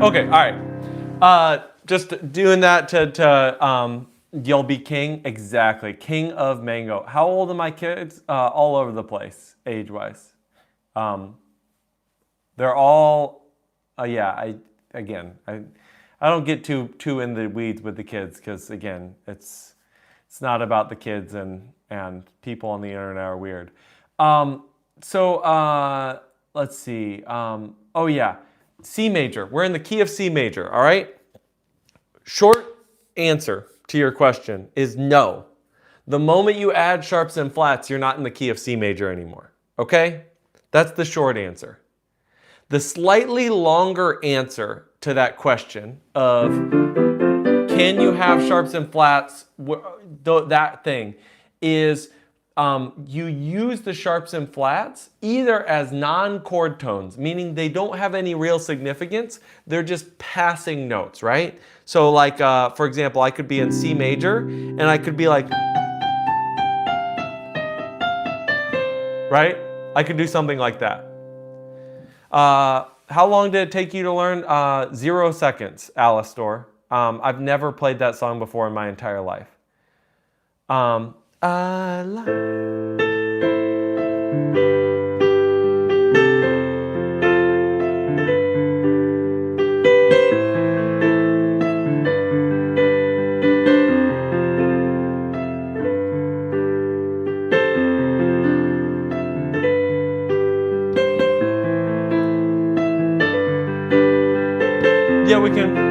Okay, all right. Just doing that to you'll be king. Exactly. King of Mango. How old are my kids? All over the place, age-wise. They're all, yeah, I don't get too in the weeds with the kids because, again, it's not about the kids and people on the internet are weird. Let's see. Oh, yeah. C major. We're in the key of C major, all right? Short answer to your question is no. The moment you add sharps and flats, you're not in the key of C major anymore, okay? That's the short answer. The slightly longer answer to that question of can you have sharps and flats, that thing, is you use the sharps and flats either as non-chord tones, meaning they don't have any real significance, they're just passing notes, right? So like, for example, I could be in C major, and I could be like, right? I could do something like that. How long did it take you to learn? 0 seconds, Alastor. I've never played that song before in my entire life. Yeah, we can.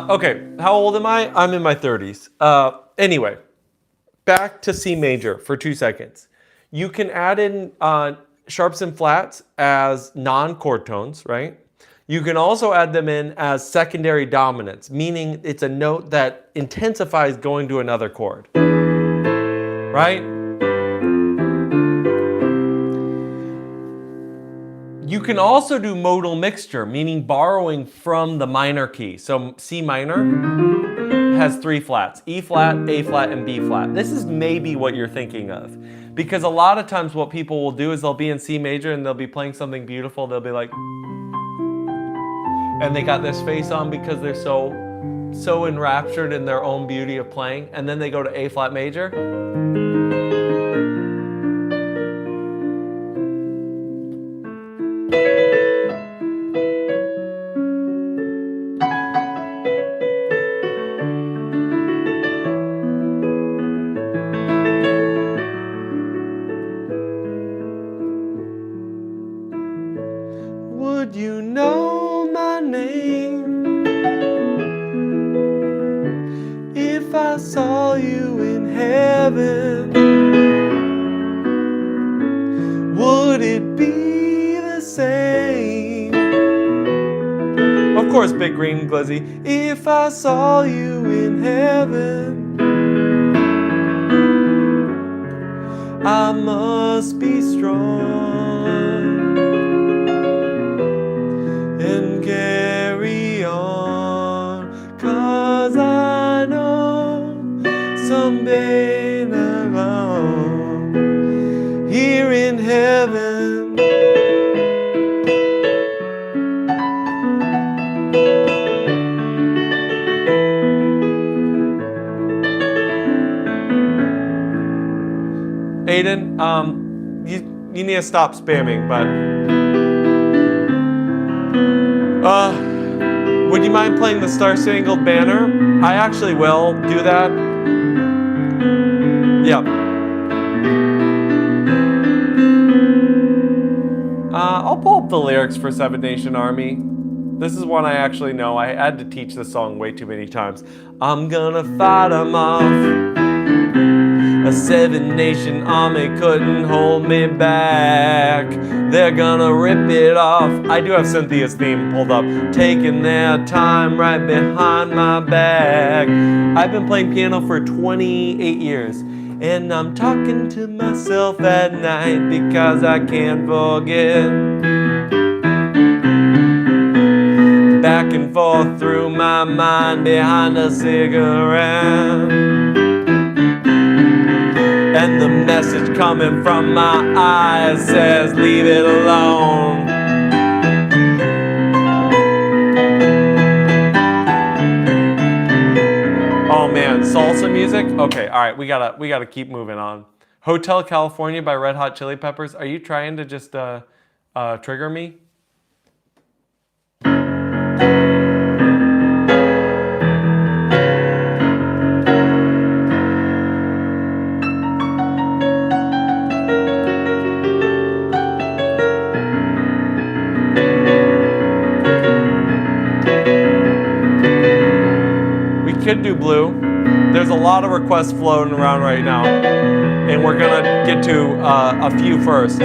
Okay, how old am I? I'm in my 30s. Anyway, back to C major for 2 seconds. You can add in sharps and flats as non-chord tones, right? You can also add them in as secondary dominants, meaning it's a note that intensifies going to another chord, right? You can also do modal mixture, meaning borrowing from the minor key. So C minor has 3 flats, E flat, A flat, and B flat. This is maybe what you're thinking of. Because a lot of times what people will do is they'll be in C major and they'll be playing something beautiful. They'll be like, and they got this face on because they're so enraptured in their own beauty of playing. And then they go to A flat major. Would you know my name if I saw you in heaven? Would it be the same? Of course, Big Green Glizzy. If I saw you in heaven, I must be strong and carry on, 'cause I know You need to stop spamming, but would you mind playing the Star Spangled Banner? I actually will do that. Yeah. I'll pull up the lyrics for Seven Nation Army. This is one I actually know. I had to teach this song way too many times. I'm gonna fight 'em off. A Seven Nation Army couldn't hold me back. They're gonna rip it off. I do have Cynthia's theme pulled up. Taking their time right behind my back. I've been playing piano for 28 years. And I'm talking to myself at night because I can't forget. Back and forth through my mind behind a cigarette. And the message coming from my eyes says, leave it alone. Oh man, salsa music? Okay, all right, we gotta keep moving on. Hotel California by Red Hot Chili Peppers. Are you trying to just trigger me? Could do blue. There's a lot of requests floating around right now, and we're gonna get to a few first.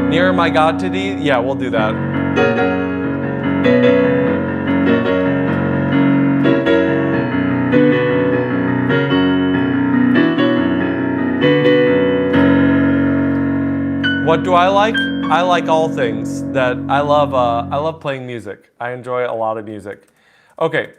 Near My God to Thee? Yeah, we'll do that. What do I like? I like all things. That I love playing music. I enjoy a lot of music. Okay,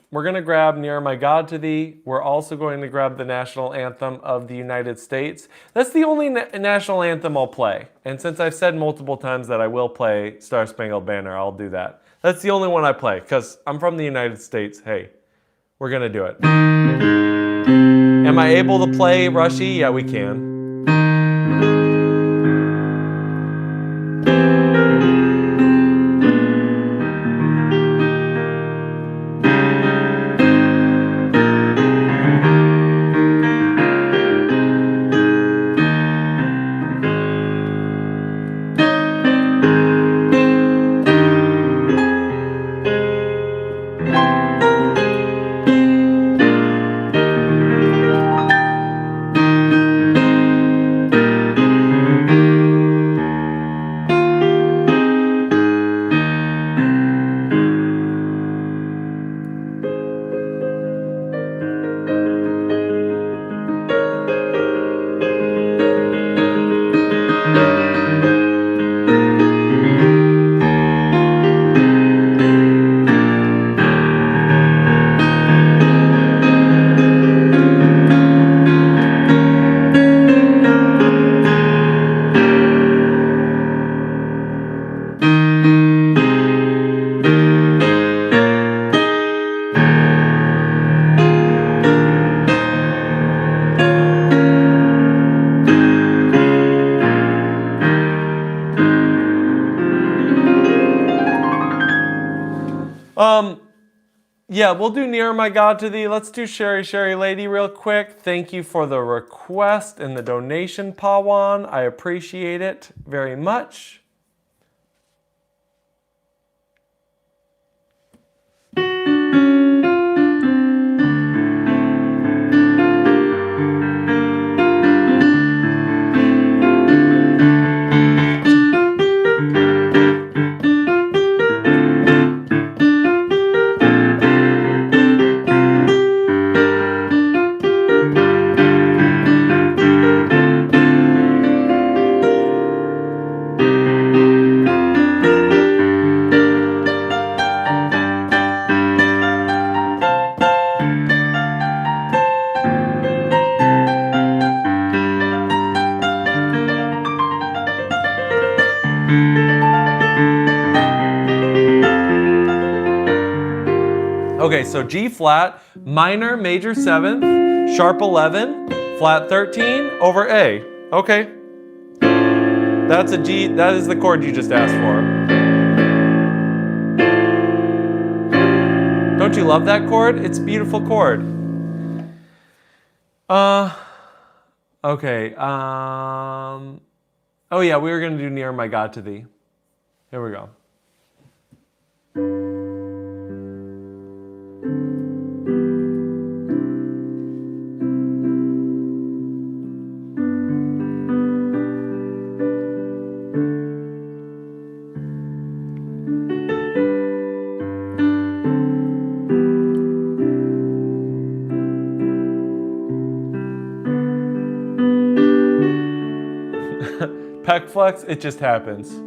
we're gonna grab Near My God to Thee. We're also going to grab the national anthem of the United States. That's the only national anthem I'll play. And since I've said multiple times that I will play Star Spangled Banner, I'll do that. That's the only one I play, because I'm from the United States. Hey, we're gonna do it. Am I able to play Rushy? Yeah, we can. Yeah, we'll do Near My God to Thee. Let's do Sherry Sherry Lady real quick. Thank you for the request and the donation, Pawan. I appreciate it very much. Okay, so G flat, Minor, major 7th, sharp 11, flat 13 over A. Okay. That's a G, that is the chord you just asked for. Don't you love that chord? It's a beautiful chord. Okay. Oh yeah, we were gonna do Near My God to Thee. Here we go. Pec flex, it just happens.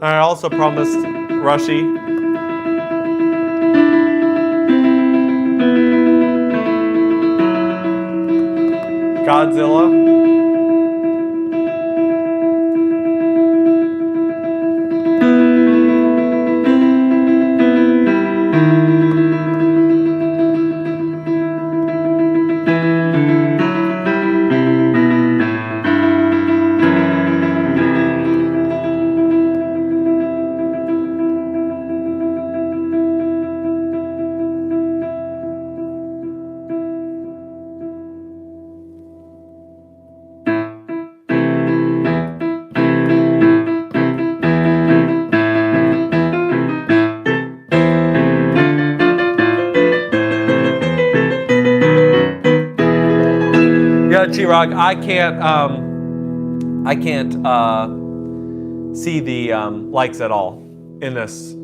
I also promised Rushy. Godzilla. Yeah, Chirag, I can't see the likes at all in this.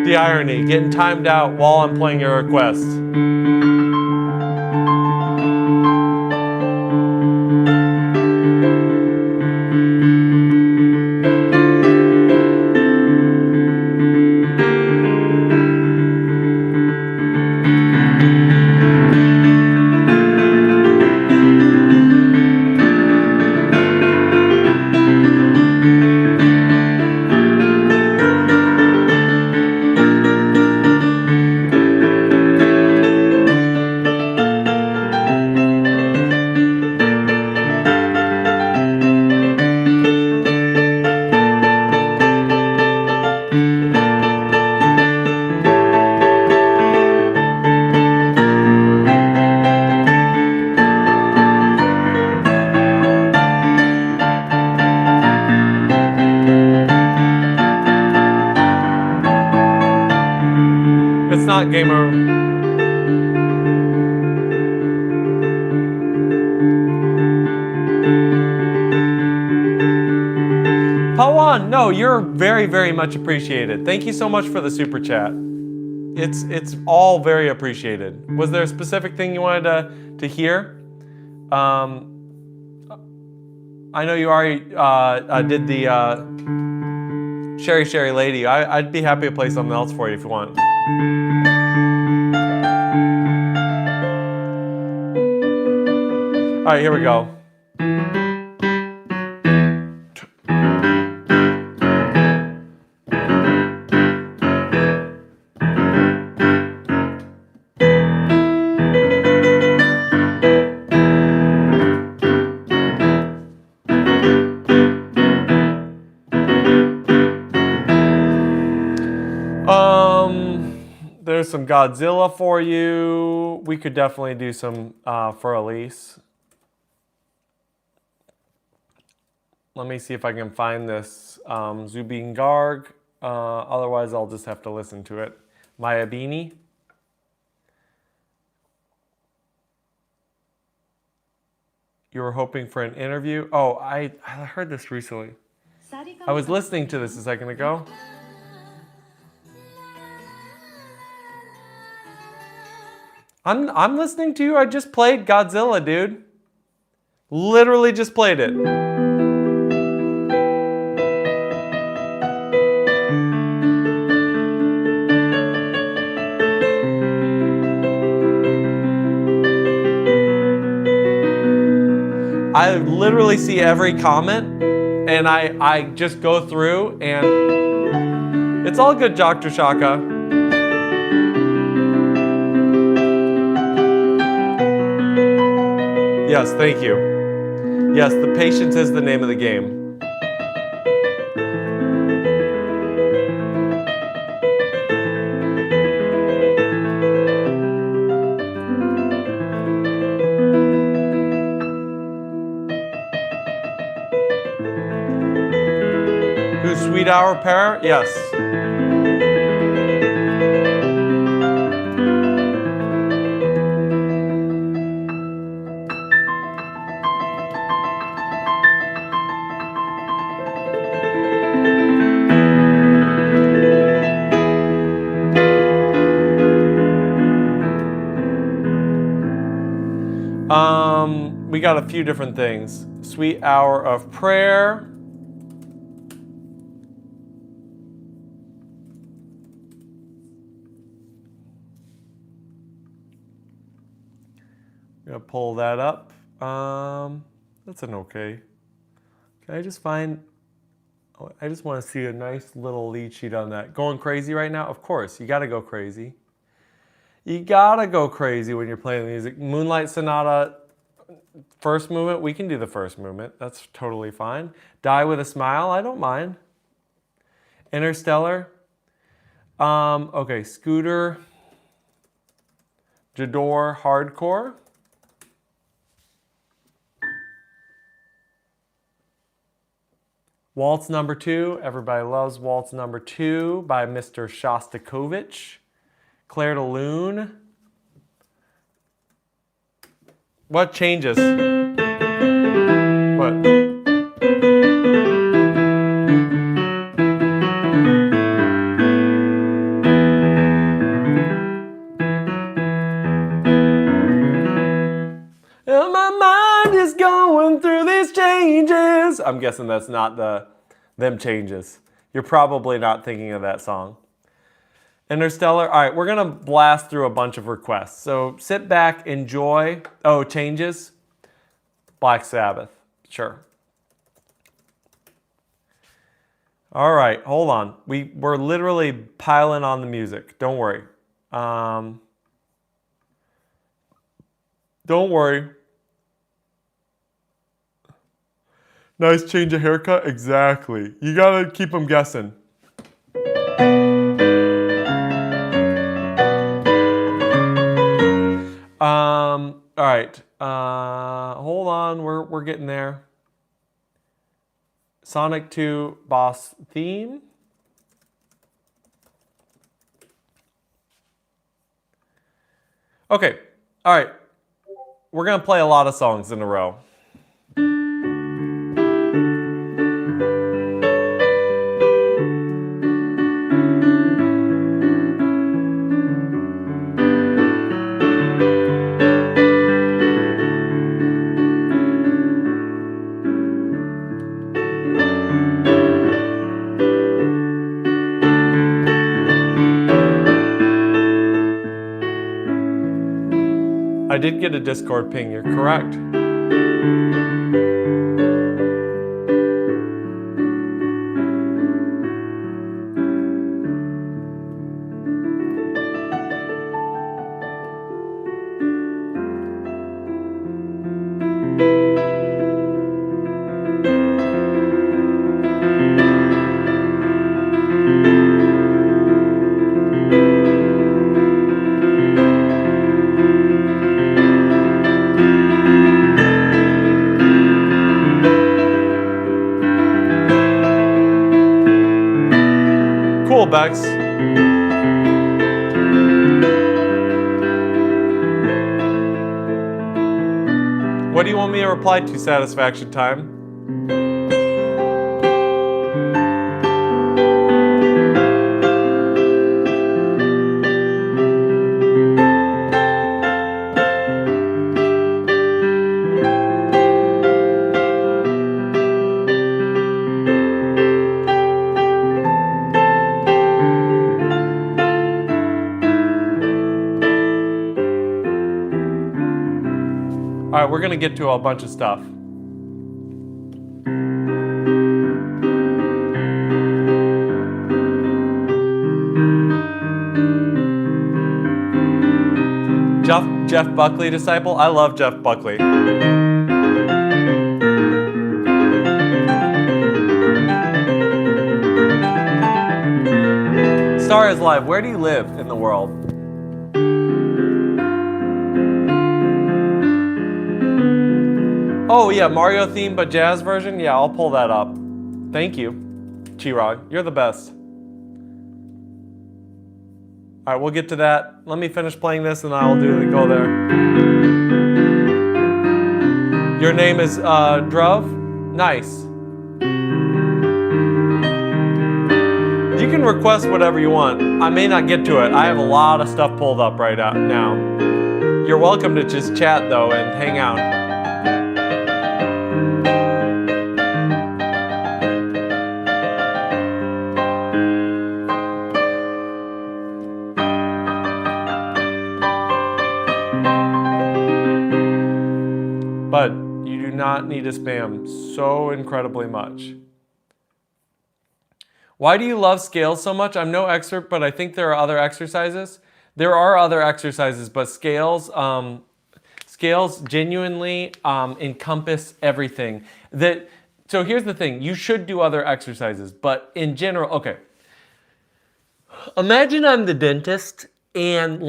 The irony, getting timed out while I'm playing your request. It's not game over. Pawan, no, you're very, very much appreciated. Thank you so much for the super chat. It's all very appreciated. Was there a specific thing you wanted to hear? I know you already did the Sherry Sherry Lady. I'd be happy to play something else for you if you want. All right, here we go. There's some Godzilla for you. We could definitely do some for Elise. Let me see if I can find this Zubin Garg. Otherwise, I'll just have to listen to it. Maya Bini. You were hoping for an interview? Oh, I heard this recently. I was listening to this a second ago. I'm listening to you. I just played Godzilla, dude. Literally just played it. I literally see every comment and I just go through and it's all good, Dr. Shaka. Yes, thank you. Yes, the patience is the name of the game. Who's Sweet Hour Pair? Yes. We got a few different things. Sweet Hour of Prayer. I'm gonna pull that up. That's an okay. Can I just find? Oh, I just want to see a nice little lead sheet on that. Going crazy right now? Of course, you gotta go crazy. You gotta go crazy when you're playing music. Moonlight Sonata. First movement, we can do the first movement. That's totally fine. Die with a Smile, I don't mind. Interstellar. Okay, Scooter. Jador, Hardcore. Waltz number 2. Everybody loves Waltz number 2 by Mr. Shostakovich. Claire de Lune. What changes? What? My mind is going through these changes. I'm guessing that's not them changes. You're probably not thinking of that song. Interstellar. All right, we're gonna blast through a bunch of requests. So sit back, enjoy. Oh, changes. Black Sabbath. Sure. All right, hold on. We're literally piling on the music. Don't worry. Don't worry. Nice change of haircut. Exactly. You gotta keep them guessing. All right. Hold on. We're getting there. Sonic 2 boss theme. Okay, all right. We're gonna play a lot of songs in a row. I did get a Discord ping, you're correct. Cool, Bex. What do you want me to reply to, Satisfaction Time? All right, we're gonna get to a bunch of stuff. Jeff Buckley disciple? I love Jeff Buckley. Star is live. Where do you live in the world? Oh yeah, Mario theme but jazz version? Yeah, I'll pull that up. Thank you, Chirag. You're the best. All right, we'll get to that. Let me finish playing this and I'll go there. Your name is Druv? Nice. You can request whatever you want. I may not get to it. I have a lot of stuff pulled up right now. You're welcome to just chat though and hang out. But you do not need to spam so incredibly much. Why do you love scales so much? I'm no expert, but I think there are other exercises. There are other exercises, but scales genuinely encompass everything. So here's the thing, you should do other exercises, but in general, okay. Imagine I'm the dentist and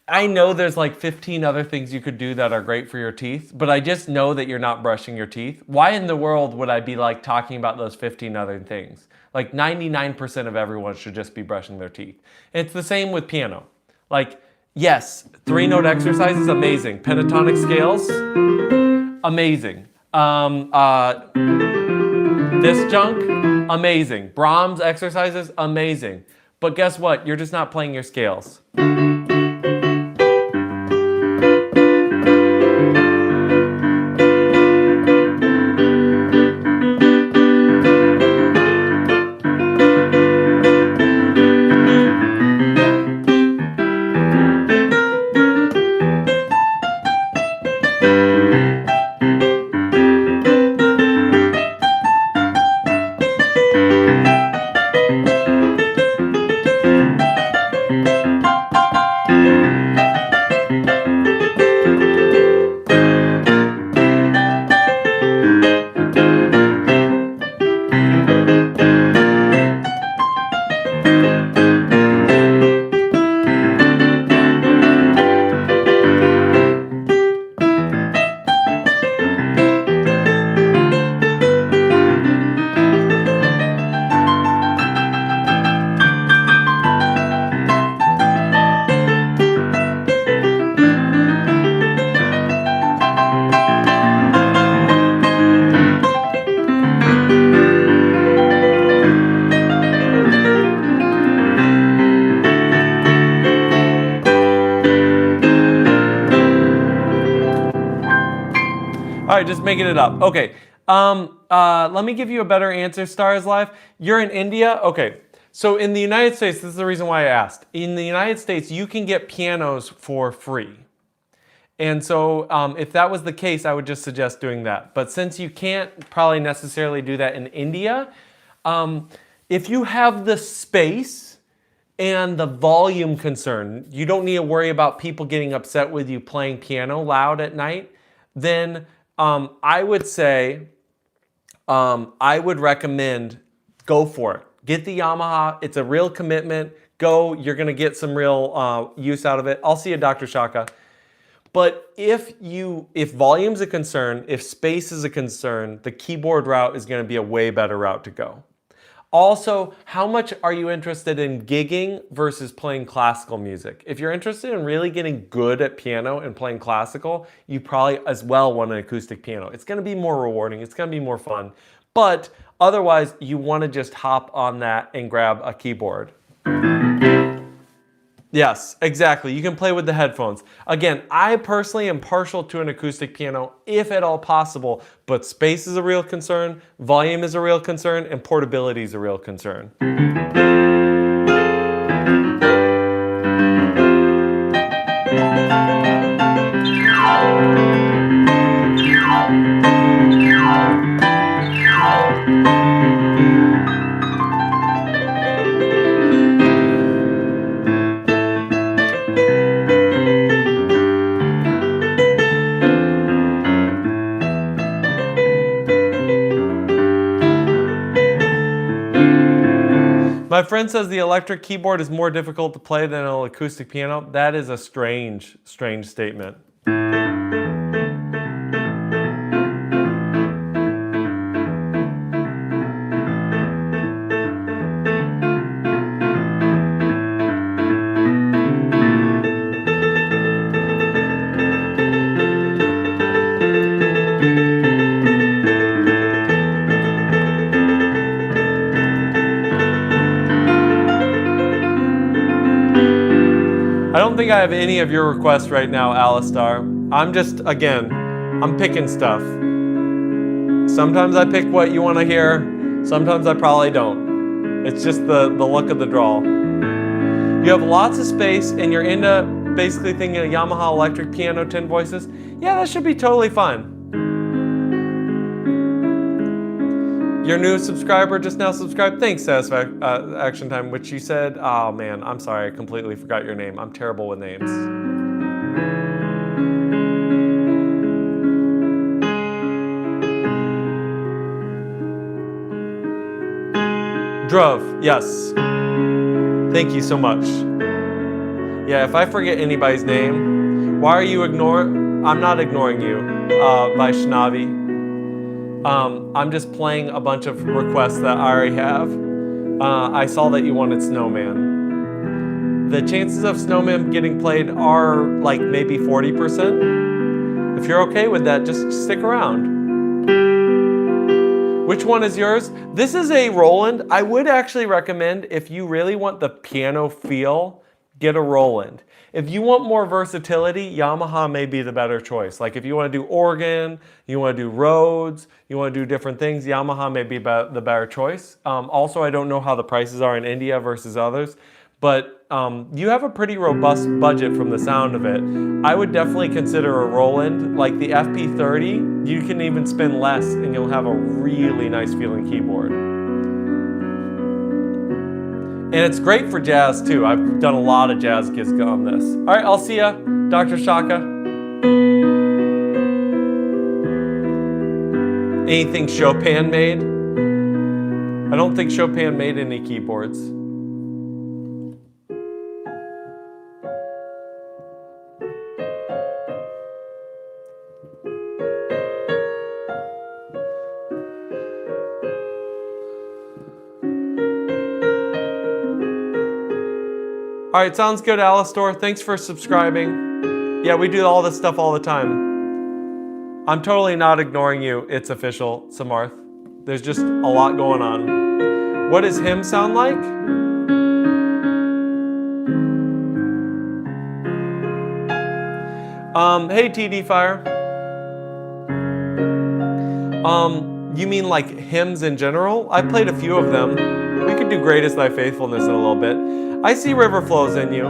I know there's 15 other things you could do that are great for your teeth, but I just know that you're not brushing your teeth. Why in the world would I be talking about those 15 other things? 99% of everyone should just be brushing their teeth. It's the same with piano. Yes, 3-note exercises, amazing. Pentatonic scales, amazing. This junk, amazing. Brahms exercises, amazing. But guess what? You're just not playing your scales. Sorry, just making it up. Okay. Let me give you a better answer, Stars Live. You're in India? Okay. So in the United States, this is the reason why I asked. In the United States, you can get pianos for free. And so if that was the case, I would just suggest doing that. But since you can't probably necessarily do that in India, if you have the space and the volume concern, you don't need to worry about people getting upset with you playing piano loud at night, then I would say, I would recommend go for it. Get the Yamaha. It's a real commitment. Go. You're going to get some real use out of it. I'll see you, Dr. Shaka. But if volume's a concern, if space is a concern, the keyboard route is going to be a way better route to go. Also, how much are you interested in gigging versus playing classical music? If you're interested in really getting good at piano and playing classical, you probably as well want an acoustic piano. It's going to be more rewarding. It's going to be more fun. But otherwise, you want to just hop on that and grab a keyboard. Yes, exactly. You can play with the headphones. Again, I personally am partial to an acoustic piano if at all possible, but space is a real concern, volume is a real concern, and portability is a real concern. My friend says the electric keyboard is more difficult to play than an acoustic piano. That is a strange, strange statement. I don't think I have any of your requests right now, Alistar. I'm just, again, I'm picking stuff. Sometimes I pick what you want to hear. Sometimes I probably don't. It's just the luck of the draw. You have lots of space and you're into basically thinking a Yamaha electric piano 10 voices. Yeah, that should be totally fine. Your new subscriber just now subscribed. Thanks, Satisfaction Time, which you said, oh man, I'm sorry, I completely forgot your name. I'm terrible with names. Druv, yes. Thank you so much. Yeah, if I forget anybody's name, why are you ignoring? I'm not ignoring you, Vaishnavi. I'm just playing a bunch of requests that I already have. I saw that you wanted Snowman. The chances of Snowman getting played are like maybe 40%. If you're okay with that, just stick around. Which one is yours? This is a Roland. I would actually recommend, if you really want the piano feel, get a Roland. If you want more versatility, Yamaha may be the better choice. Like if you want to do organ, you want to do Rhodes, you want to do different things, Yamaha may be the better choice. Also, I don't know how the prices are in India versus others, but you have a pretty robust budget from the sound of it. I would definitely consider a Roland. Like the FP30, you can even spend less and you'll have a really nice feeling keyboard. And it's great for jazz too. I've done a lot of jazz gigs on this. All right, I'll see ya, Dr. Shaka. Anything Chopin made? I don't think Chopin made any keyboards. All right, sounds good, Alistor. Thanks for subscribing. Yeah, we do all this stuff all the time. I'm totally not ignoring you. It's official, Samarth. There's just a lot going on. What does him sound like? Hey, TD Fire. You mean like hymns in general? I played a few of them. We could do Great is Thy Faithfulness in a little bit. I see river flows in you.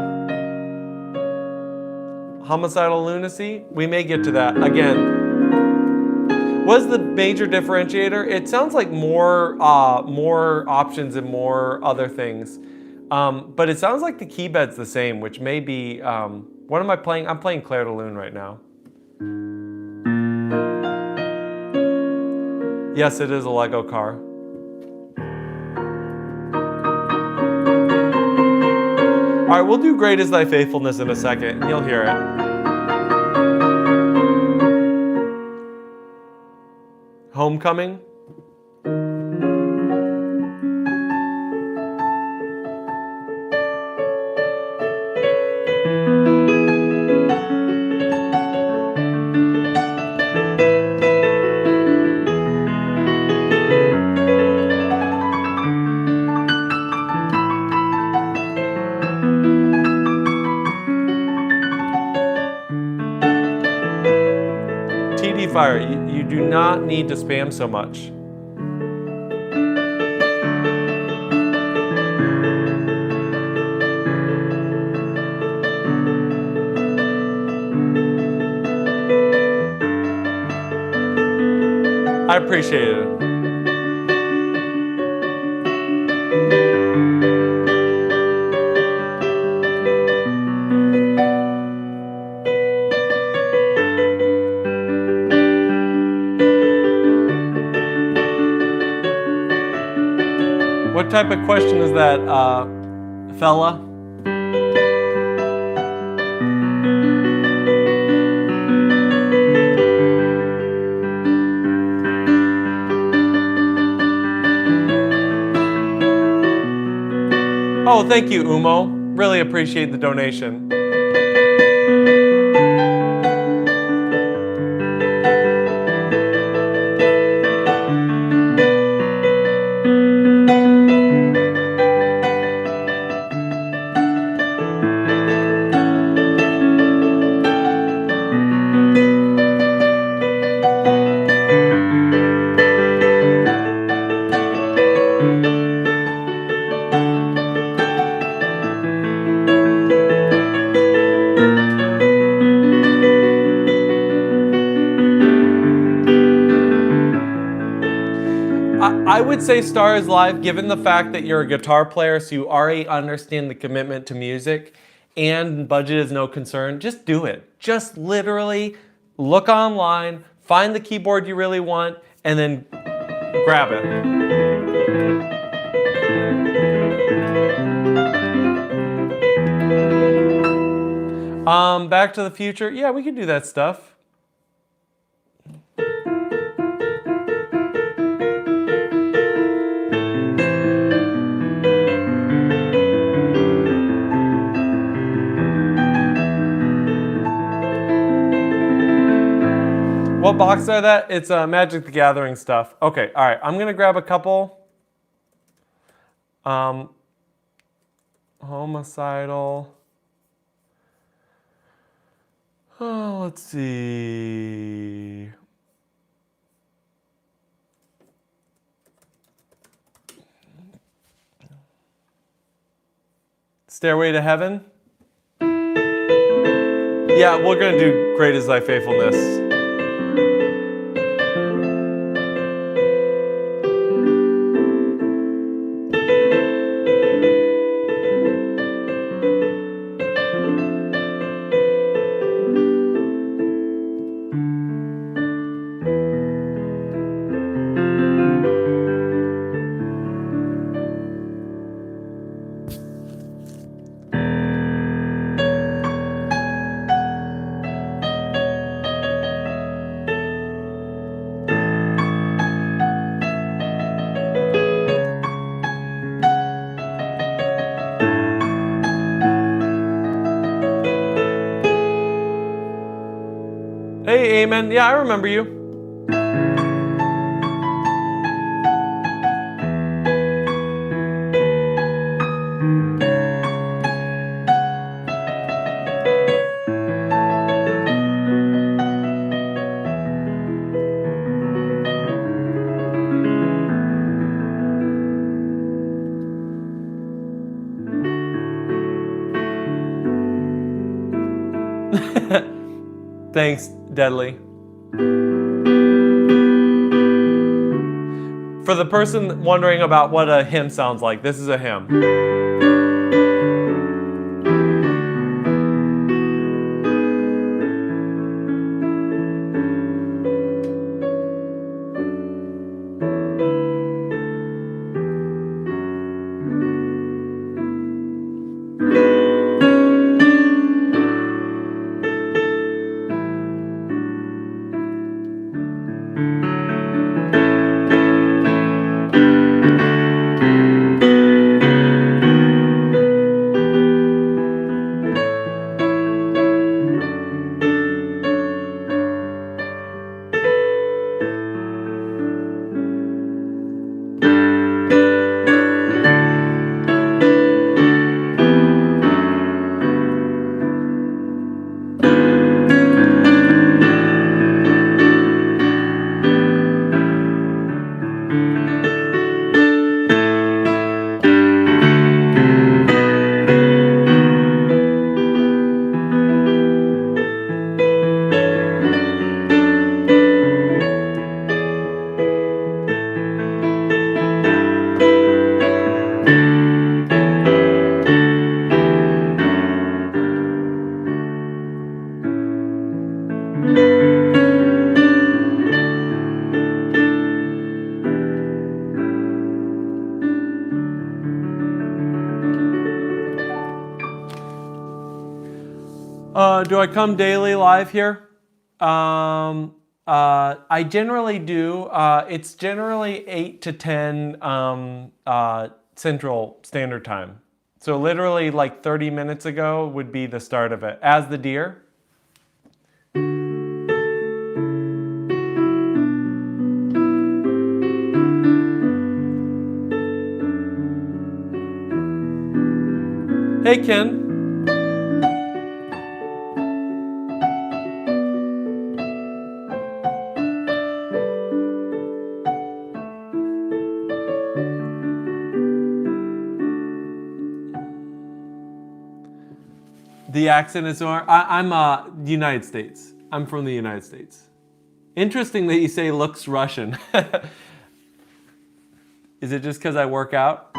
Homicidal lunacy? We may get to that. Again, what's the major differentiator? It sounds like more options and more other things. But it sounds like the key bed's the same, which may be, what am I playing? I'm playing Clair de Lune right now. Yes, it is a Lego car. All right, we'll do Great is Thy Faithfulness in a second, and you'll hear it. Homecoming. Fire, you do not need to spam so much. I appreciate it. What type of question is that, fella? Oh, thank you, Umo. Really appreciate the donation. I would say Star is Live, given the fact that you're a guitar player, so you already understand the commitment to music, and budget is no concern. Just do it. Just literally look online, find the keyboard you really want, and then grab it. Back to the Future. Yeah, we can do that stuff. What box are that? It's Magic the Gathering stuff. Okay, all right. I'm gonna grab a couple. Homicidal. Oh, let's see. Stairway to Heaven. Yeah, we're gonna do Great is Thy Faithfulness. Hey, Amen. Yeah, I remember you. Thanks, Deadly. For the person wondering about what a hymn sounds like, this is a hymn. Do I come daily live here? I generally do. It's generally 8 to 10 Central Standard Time. So literally like 30 minutes ago would be the start of it. As the deer. Hey, Ken. The accent is more. I'm United States. I'm from the United States. Interesting that you say looks Russian. Is it just because I work out?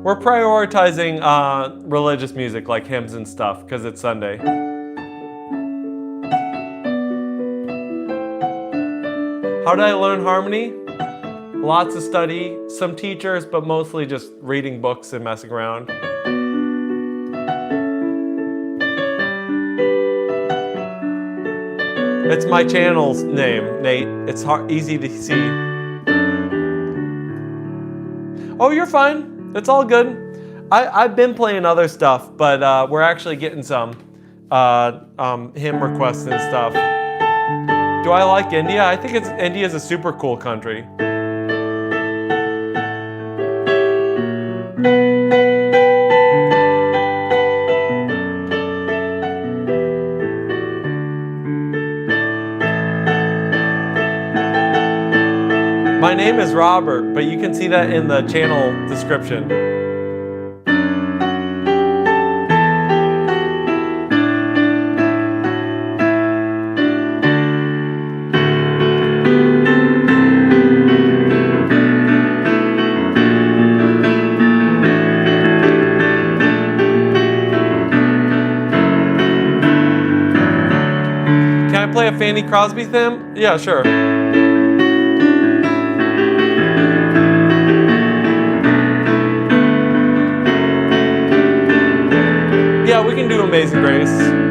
We're prioritizing religious music like hymns and stuff because it's Sunday. How did I learn harmony? Lots of study, some teachers, but mostly just reading books and messing around. It's my channel's name, Nate. It's easy to see. Oh, you're fine. It's all good. I've been playing other stuff, but we're actually getting some hymn requests and stuff. Do I like India? I think India's a super cool country. My name is Robert, but you can see that in the channel description. Play a Fanny Crosby theme? Yeah, sure. Yeah, we can do Amazing Grace.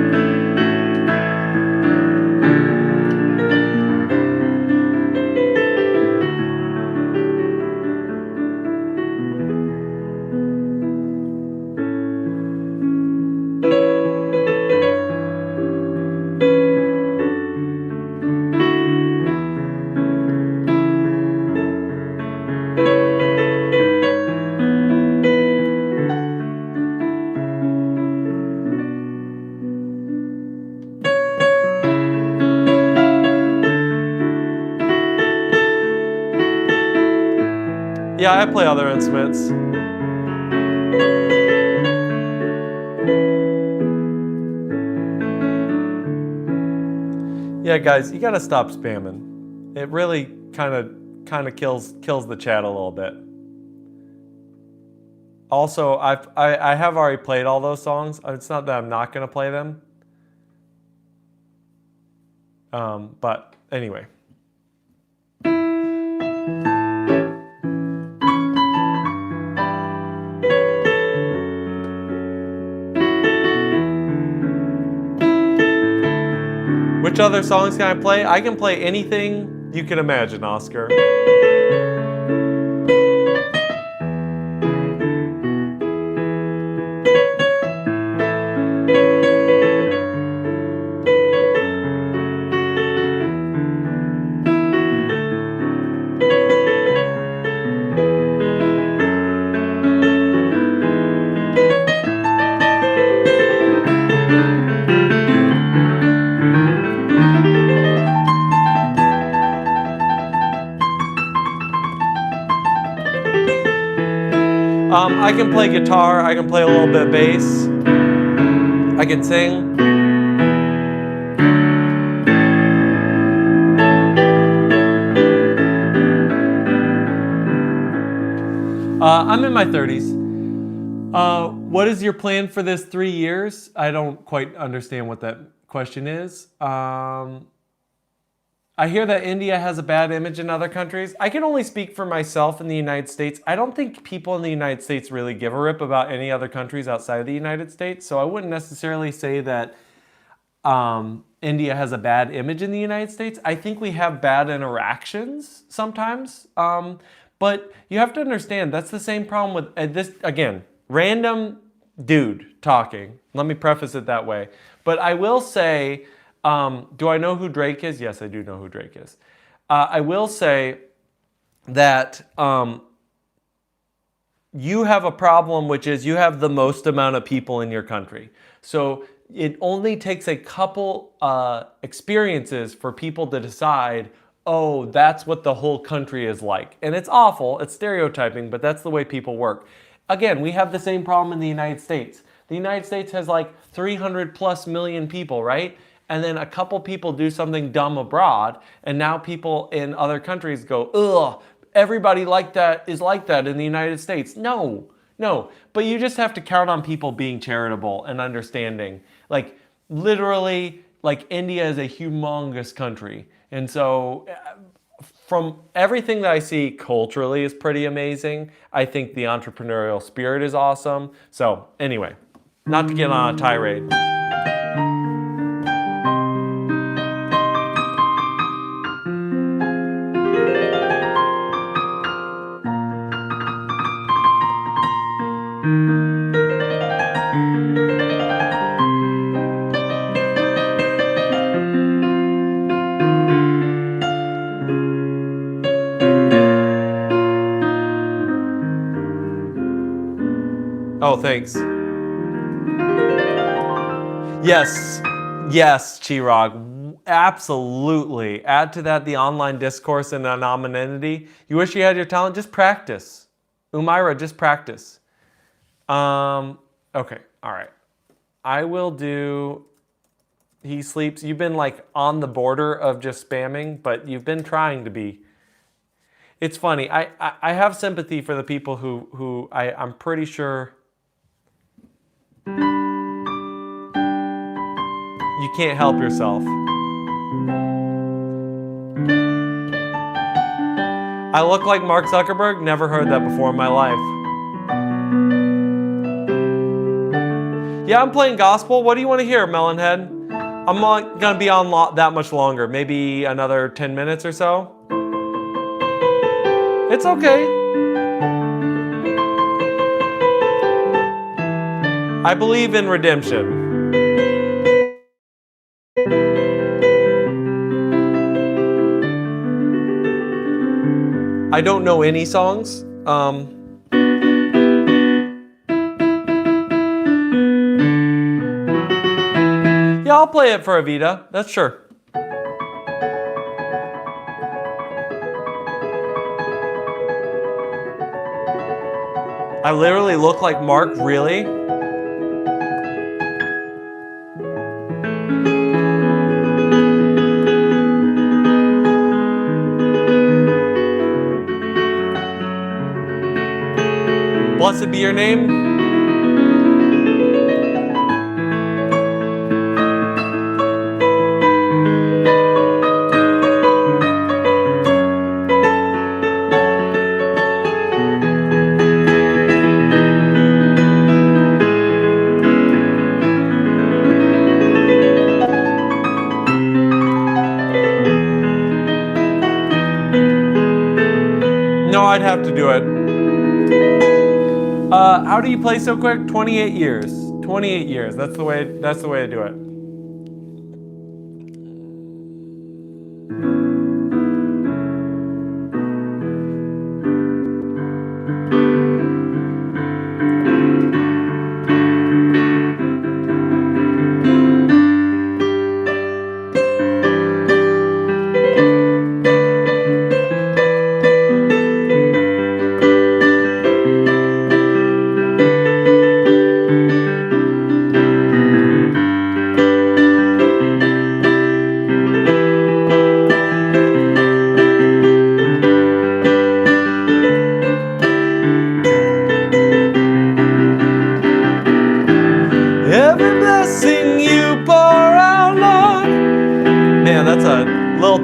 Yeah, I play other instruments. Yeah, guys, you gotta stop spamming. It really kind of kills the chat a little bit. Also, I have already played all those songs. It's not that I'm not gonna play them. But anyway. Which other songs can I play? I can play anything you can imagine, Oscar. I can play guitar, I can play a little bit of bass, I can sing. I'm in my 30s. What is your plan for this 3 years? I don't quite understand what that question is. I hear that India has a bad image in other countries. I can only speak for myself in the United States. I don't think people in the United States really give a rip about any other countries outside of the United States. So I wouldn't necessarily say that India has a bad image in the United States. I think we have bad interactions sometimes. But you have to understand, that's the same problem with this, again, random dude talking. Let me preface it that way. But I will say, do I know who Drake is? Yes, I do know who Drake is. I will say that you have a problem, which is you have the most amount of people in your country. So it only takes a couple experiences for people to decide, oh, that's what the whole country is like. And it's awful, it's stereotyping, but that's the way people work. Again, we have the same problem in the United States. The United States has like 300 plus million people, right? And then a couple people do something dumb abroad, and now people in other countries go, ugh, everybody is like that in the United States. No, but you just have to count on people being charitable and understanding. Like, literally, like, India is a humongous country. And so, from everything that I see culturally is pretty amazing. I think the entrepreneurial spirit is awesome. So, anyway, not to get on a tirade. Oh, thanks. Yes, Chirag. Absolutely. Add to that the online discourse and anonymity. You wish you had your talent? Just practice. Umaira, just practice. Okay, all right. I will do... He sleeps. You've been like on the border of just spamming, but you've been trying to be. It's funny. I have sympathy for the people who I'm pretty sure... You can't help yourself. I look like Mark Zuckerberg? Never heard that before in my life. Yeah, I'm playing gospel. What do you want to hear, Melonhead? I'm not going to be on that much longer. Maybe another 10 minutes or so. It's okay. I believe in redemption. I don't know any songs. Yeah, I'll play it for Avita. That's sure. I literally look like Mark, really? Blessed be your name. No, I'd have to do it. How do you play so quick? 28 years. 28 years. That's the way to do it.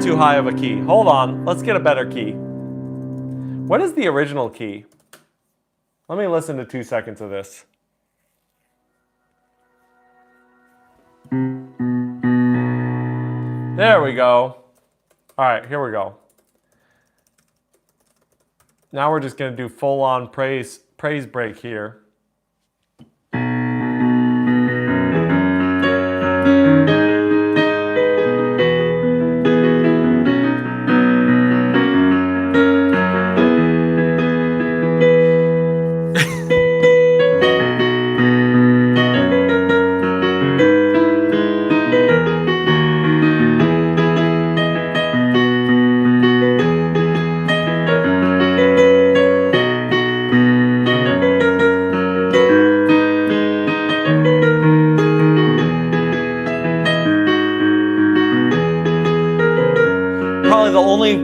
Too high of a key. Hold on, let's get a better key. What is the original key? Let me listen to 2 seconds of this. There we go. All right, here we go. Now we're just gonna do full-on praise break here.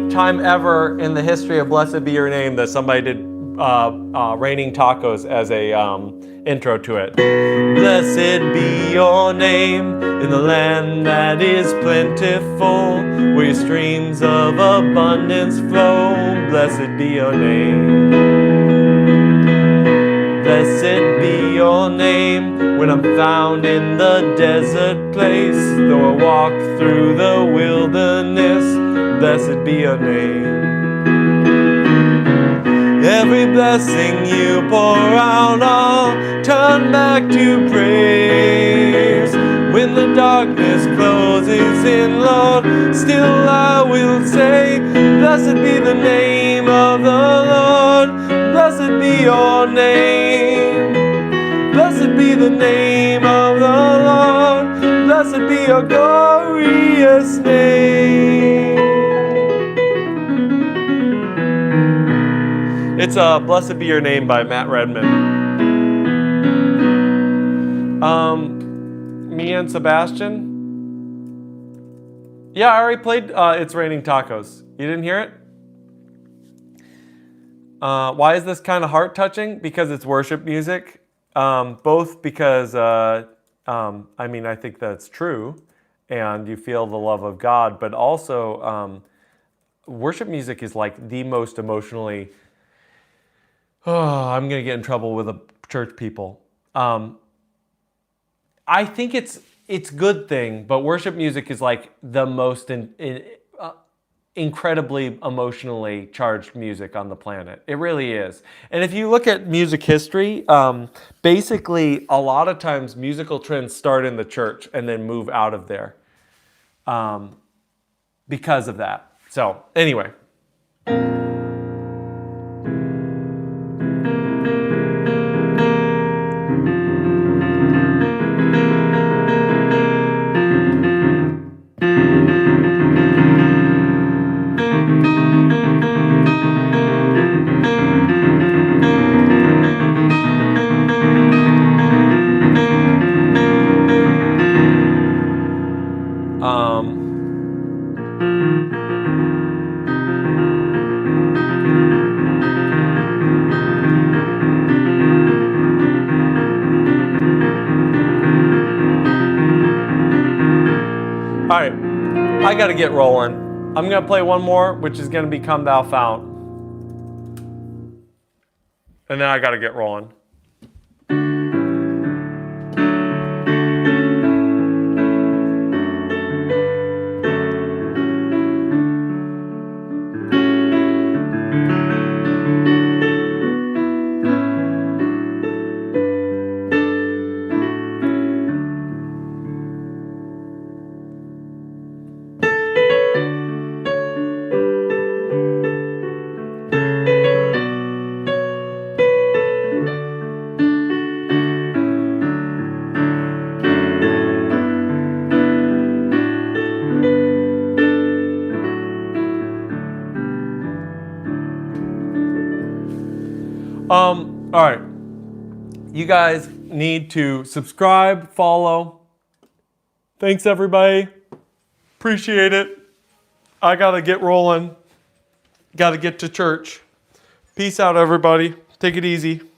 Time ever in the history of Blessed Be Your Name that somebody did Raining Tacos as a intro to it. Blessed be your name in the land that is plentiful, where streams of abundance flow. Blessed be your name. Blessed be your name when I'm found in the desert place, though I walk through the wilderness. Blessed be your name. Every blessing you pour out, I'll turn back to praise. When the darkness closes in, Lord, still I will say, blessed be the name of the Lord. Blessed be your name. Blessed be the name of the Lord. Blessed be your glorious name. It's Blessed Be Your Name by Matt Redman. Me and Sebastian. Yeah, I already played It's Raining Tacos. You didn't hear it? Why is this kind of heart-touching? Because it's worship music. Both because, I think that's true, and you feel the love of God, but also worship music is like the most emotionally... Oh, I'm going to get in trouble with the church people. I think it's good thing, but worship music is like the most incredibly emotionally charged music on the planet. It really is. And if you look at music history, basically a lot of times musical trends start in the church and then move out of there because of that. So anyway. All right, I gotta get rolling. I'm gonna play one more, which is gonna be Come Thou Fount. And then I gotta get rolling. All right. You guys need to subscribe, follow. Thanks, everybody. Appreciate it. I gotta get rolling. Gotta get to church. Peace out, everybody. Take it easy.